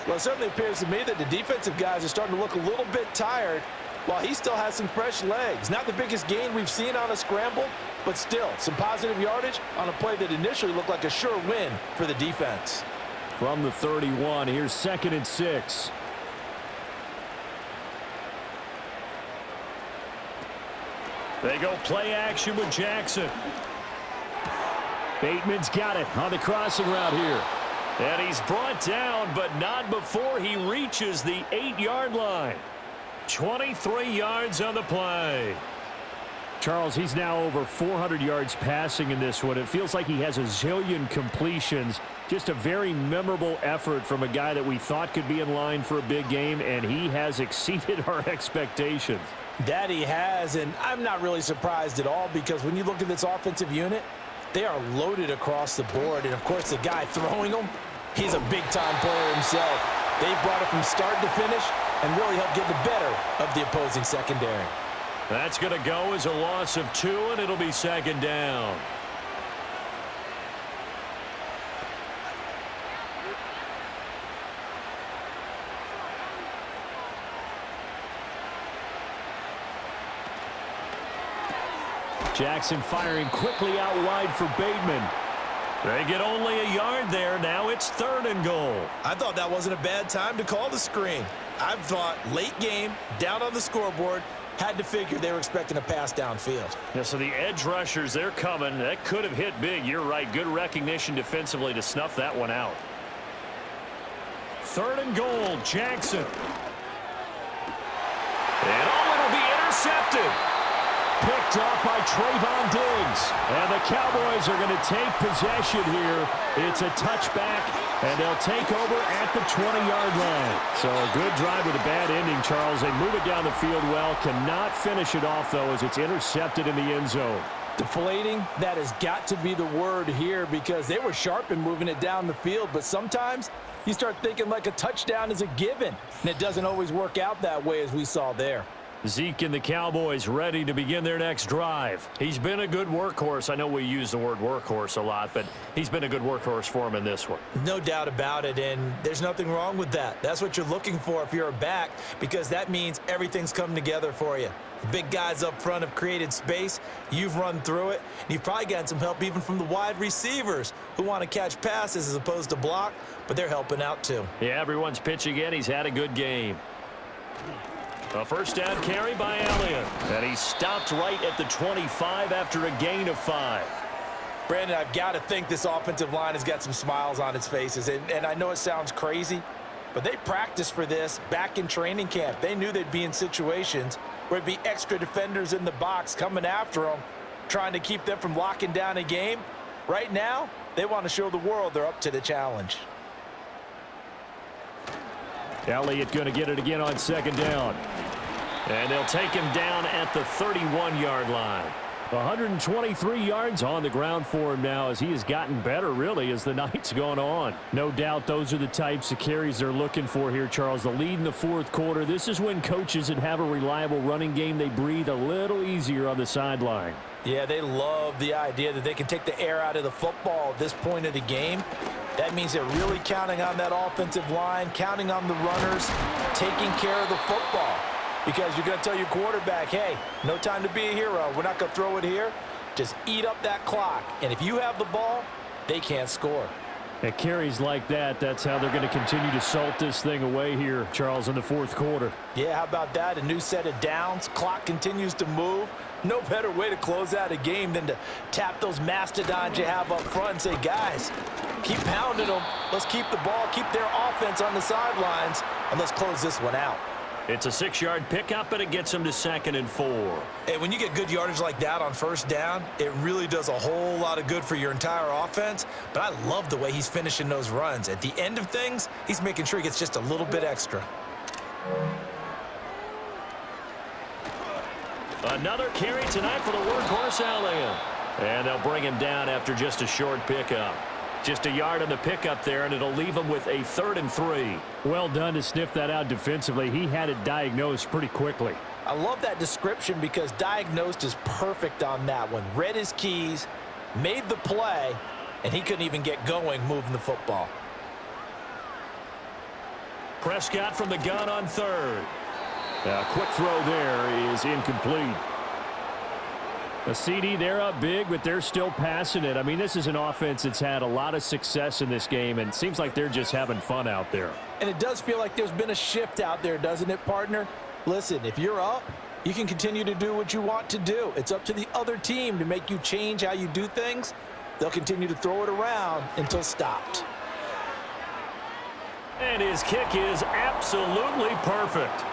Well, it certainly appears to me that the defensive guys are starting to look a little bit tired while he still has some fresh legs. Not the biggest gain we've seen on a scramble, but still some positive yardage on a play that initially looked like a sure win for the defense. From the 31, here's 2nd and 6. They go play action with Jackson. Bateman's got it on the crossing route here. And he's brought down, but not before he reaches the 8-yard line. 23 yards on the play. Charles, he's now over 400 yards passing in this one. It feels like he has a zillion completions. Just a very memorable effort from a guy that we thought could be in line for a big game, and he has exceeded our expectations. That he has, and I'm not really surprised at all because when you look at this offensive unit, they are loaded across the board. And, of course, the guy throwing them, he's a big-time player himself. They brought it from start to finish and really helped get the better of the opposing secondary. That's going to go as a loss of 2, and it'll be second down. Jackson firing quickly out wide for Bateman. They get only a yard there. Now it's 3rd and goal. I thought that wasn't a bad time to call the screen. I've thought late game, down on the scoreboard, had to figure they were expecting a pass downfield. Yeah, so the edge rushers, they're coming. That could have hit big. You're right. Good recognition defensively to snuff that one out. 3rd and goal, Jackson. And it'll be intercepted. Picked off by Trayvon Diggs. And the Cowboys are going to take possession here. It's a touchback, and they'll take over at the 20-yard line. So a good drive with a bad ending, Charles. They move it down the field well. Cannot finish it off, though, as it's intercepted in the end zone. Deflating, that has got to be the word here because they were sharp in moving it down the field, but sometimes you start thinking like a touchdown is a given, and it doesn't always work out that way as we saw there. Zeke and the Cowboys ready to begin their next drive. He's been a good workhorse. I know we use the word workhorse a lot, but he's been a good workhorse for him in this one. No doubt about it, and there's nothing wrong with that. That's what you're looking for if you're a back, because that means everything's come together for you. The big guys up front have created space. You've run through it, and you've probably gotten some help even from the wide receivers who want to catch passes as opposed to block, but they're helping out too. Yeah, everyone's pitching in. He's had a good game. A first down carry by Elliott. And he stopped right at the 25 after a gain of 5. Brandon, I've got to think this offensive line has got some smiles on its faces. And I know it sounds crazy, but they practiced for this back in training camp. They knew they'd be in situations where there'd be extra defenders in the box coming after them, trying to keep them from locking down a game. Right now, they want to show the world they're up to the challenge. Elliott going to get it again on second down. And they'll take him down at the 31-yard line. 123 yards on the ground for him now as he has gotten better, really, as the night's gone on. No doubt those are the types of carries they're looking for here, Charles. The lead in the fourth quarter. This is when coaches that have a reliable running game, they breathe a little easier on the sideline. Yeah, they love the idea that they can take the air out of the football at this point of the game. That means they're really counting on that offensive line, counting on the runners, taking care of the football. Because you're going to tell your quarterback, hey, no time to be a hero. We're not going to throw it here. Just eat up that clock. And if you have the ball, they can't score. At carries like that, that's how they're going to continue to salt this thing away here, Charles, in the fourth quarter. Yeah, how about that? A new set of downs. Clock continues to move. No better way to close out a game than to tap those mastodons you have up front and say, guys, keep pounding them. Let's keep the ball, keep their offense on the sidelines, and let's close this one out. It's a 6-yard pickup, and it gets them to 2nd and 4. Hey, when you get good yardage like that on first down, it really does a whole lot of good for your entire offense. But I love the way he's finishing those runs. At the end of things, he's making sure he gets just a little bit extra. Another carry tonight for the workhorse Elliott. And they'll bring him down after just a short pickup. Just a yard on the pickup there, and it'll leave him with a 3rd and 3. Well done to sniff that out defensively. He had it diagnosed pretty quickly. I love that description because diagnosed is perfect on that one. Read his keys, made the play, and he couldn't even get going moving the football. Prescott from the gun on 3rd. A quick throw there is incomplete. A CD, they're up big, but they're still passing it. I mean, this is an offense that's had a lot of success in this game, and it seems like they're just having fun out there. And it does feel like there's been a shift out there, doesn't it, partner? Listen, if you're up, you can continue to do what you want to do. It's up to the other team to make you change how you do things. They'll continue to throw it around until stopped. And his kick is absolutely perfect.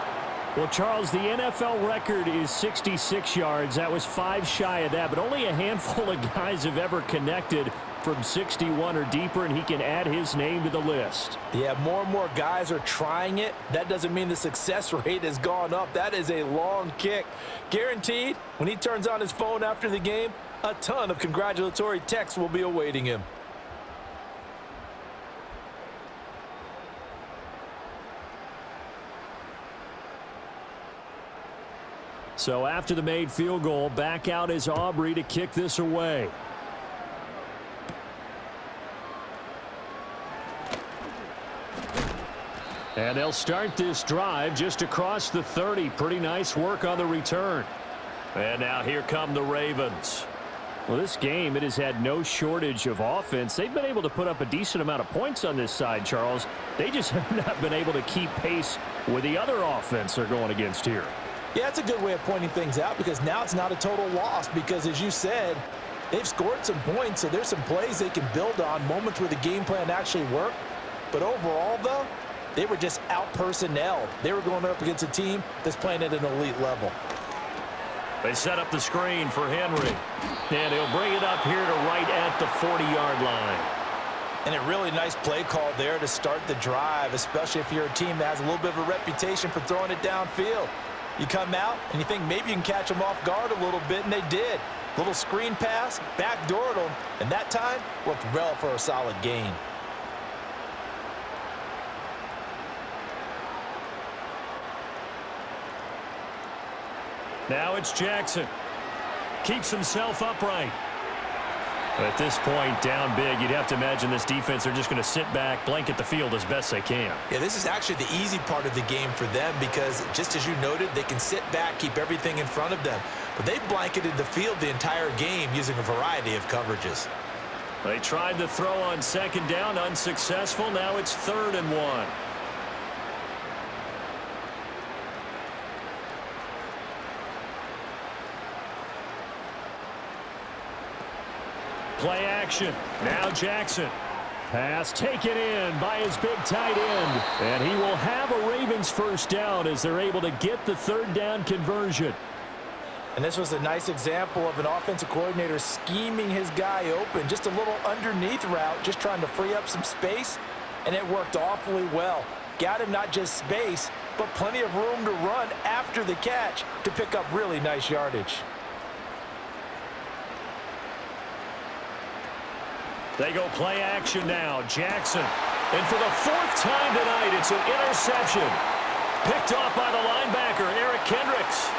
Well, Charles, the NFL record is 66 yards. That was 5 shy of that, but only a handful of guys have ever connected from 61 or deeper, and he can add his name to the list. Yeah, more and more guys are trying it. That doesn't mean the success rate has gone up. That is a long kick. Guaranteed, when he turns on his phone after the game, a ton of congratulatory texts will be awaiting him. So after the made field goal, back out is Aubrey to kick this away. And they'll start this drive just across the 30. Pretty nice work on the return. And now here come the Ravens. Well, this game, it has had no shortage of offense. They've been able to put up a decent amount of points on this side, Charles. They just have not been able to keep pace with the other offense they're going against here. Yeah, that's a good way of pointing things out because now it's not a total loss because, as you said, they've scored some points, so there's some plays they can build on, moments where the game plan actually worked. But overall, though, they were just out-personnel. They were going up against a team that's playing at an elite level. They set up the screen for Henry. And he'll bring it up here to right at the 40-yard line. And a really nice play call there to start the drive, especially if you're a team that has a little bit of a reputation for throwing it downfield. You come out and you think maybe you can catch them off guard a little bit, and they did. Little screen pass, backdoored them, and that time worked well for a solid gain. Now it's Jackson. Keeps himself upright. At this point, down big, you'd have to imagine this defense are just going to sit back, blanket the field as best they can. Yeah, this is actually the easy part of the game for them because, just as you noted, they can sit back, keep everything in front of them. But they've blanketed the field the entire game using a variety of coverages. They tried to throw on second down, unsuccessful. Now it's 3rd and 1. play action. Now Jackson. Pass taken in by his big tight end. And he will have a Ravens first down as they're able to get the third down conversion. And this was a nice example of an offensive coordinator scheming his guy open. Just a little underneath route, just trying to free up some space, and it worked awfully well. Got him not just space, but plenty of room to run after the catch to pick up really nice yardage. They go play action now. Jackson. And for the fourth time tonight, it's an interception. Picked off by the linebacker, Eric Kendricks.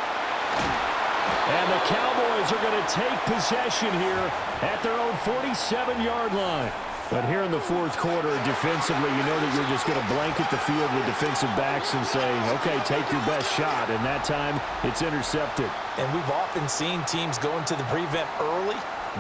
And the Cowboys are going to take possession here at their own 47-yard line. But here in the fourth quarter, defensively, you know that you're just going to blanket the field with defensive backs and say, okay, take your best shot. And that time, it's intercepted. And we've often seen teams go into the prevent early,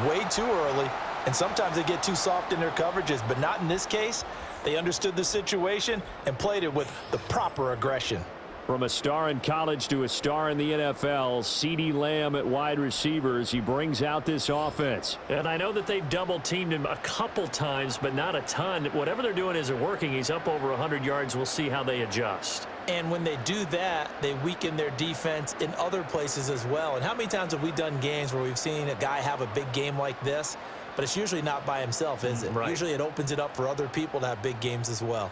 way too early, and sometimes they get too soft in their coverages. But not in this case. They understood the situation and played it with the proper aggression. From a star in college to a star in the NFL, CeeDee Lamb at wide receivers. He brings out this offense. And I know that they've double-teamed him a couple times, but not a ton. Whatever they're doing isn't working. He's up over 100 yards. We'll see how they adjust. And when they do that, they weaken their defense in other places as well. And how many times have we done games where we've seen a guy have a big game like this, but it's usually not by himself, is it? Right. Usually it opens it up for other people to have big games as well.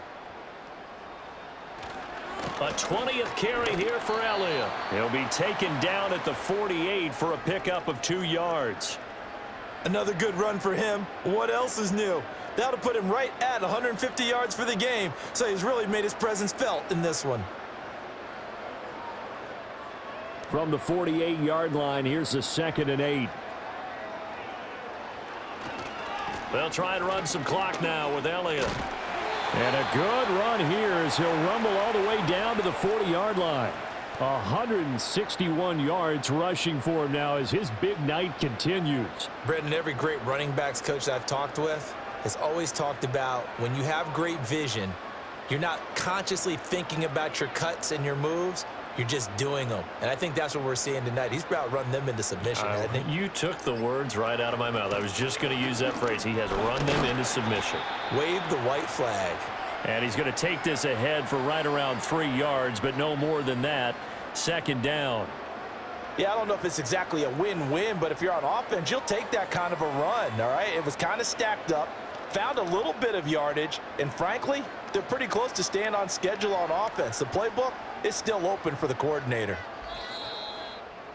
A 20th carry here for Elliott. He'll be taken down at the 48 for a pickup of 2 yards. Another good run for him. What else is new? That'll put him right at 150 yards for the game, so he's really made his presence felt in this one. From the 48-yard line, here's the 2nd and 8. They'll try to run some clock now with Elliott. And a good run here as he'll rumble all the way down to the 40-yard line. 161 yards rushing for him now as his big night continues. Brendan, every great running backs coach I've talked with has always talked about when you have great vision, you're not consciously thinking about your cuts and your moves. You're just doing them. And I think that's what we're seeing tonight. He's about run them into submission, hasn't he? You took the words right out of my mouth. I was just going to use that phrase. He has run them into submission. Wave the white flag. And he's going to take this ahead for right around 3 yards, but no more than that. 2nd down. Yeah, I don't know if it's exactly a win-win, but if you're on offense, you'll take that kind of a run, all right? It was kind of stacked up, found a little bit of yardage, and frankly, they're pretty close to staying on schedule on offense. The playbook is still open for the coordinator.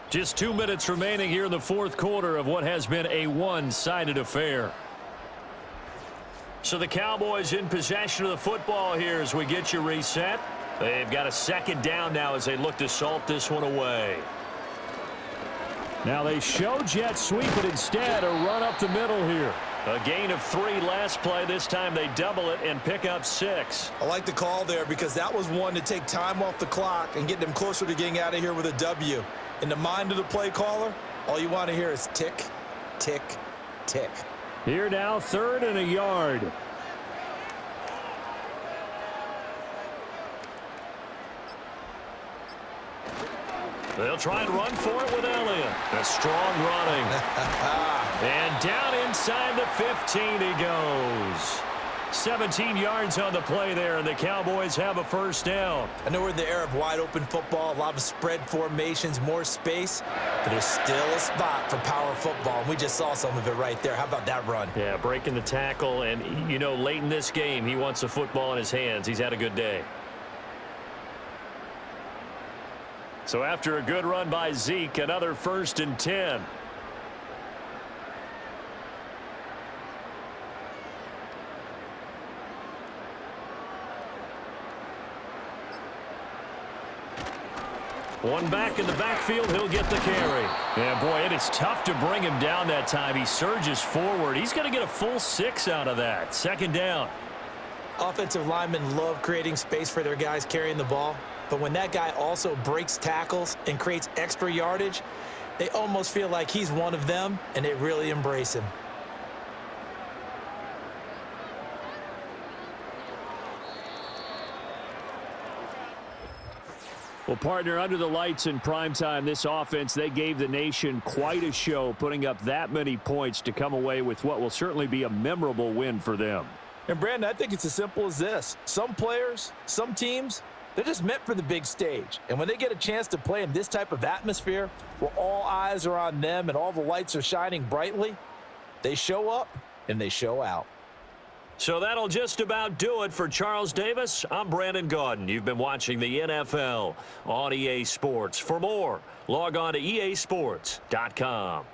Just 2 minutes remaining here in the fourth quarter of what has been a one-sided affair. So the Cowboys in possession of the football here as we get you reset. They've got a 2nd down now as they look to salt this one away. Now they show jet sweep, but instead a run up the middle here. A gain of 3 last play. This time they double it and pick up 6. I like the call there because that was one to take time off the clock and get them closer to getting out of here with a W. In the mind of the play caller, all you want to hear is tick, tick, tick. Here now, 3rd and a yard. They'll try and run for it with Elliott. A strong running. And down inside the 15 he goes. 17 yards on the play there, and the Cowboys have a first down. I know we're in the era of wide-open football, a lot of spread formations, more space, but there's still a spot for power football, and we just saw some of it right there. How about that run? Yeah, breaking the tackle, and, you know, late in this game, he wants the football in his hands. He's had a good day. So after a good run by Zeke, another 1st and 10. One back in the backfield, he'll get the carry. Yeah, boy, it is tough to bring him down that time. He surges forward. He's going to get a full 6 out of that. 2nd down. Offensive linemen love creating space for their guys carrying the ball. But when that guy also breaks tackles and creates extra yardage, they almost feel like he's one of them, and they really embrace him. Well, partner, under the lights in primetime, this offense, they gave the nation quite a show, putting up that many points to come away with what will certainly be a memorable win for them. And, Brandon, I think it's as simple as this. Some players, some teams, they're just meant for the big stage. And when they get a chance to play in this type of atmosphere where all eyes are on them and all the lights are shining brightly, they show up and they show out. So that'll just about do it for Charles Davis. I'm Brandon Gaudin. You've been watching the NFL on EA Sports. For more, log on to easports.com.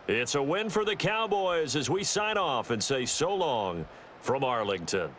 It's a win for the Cowboys as we sign off and say so long from Arlington.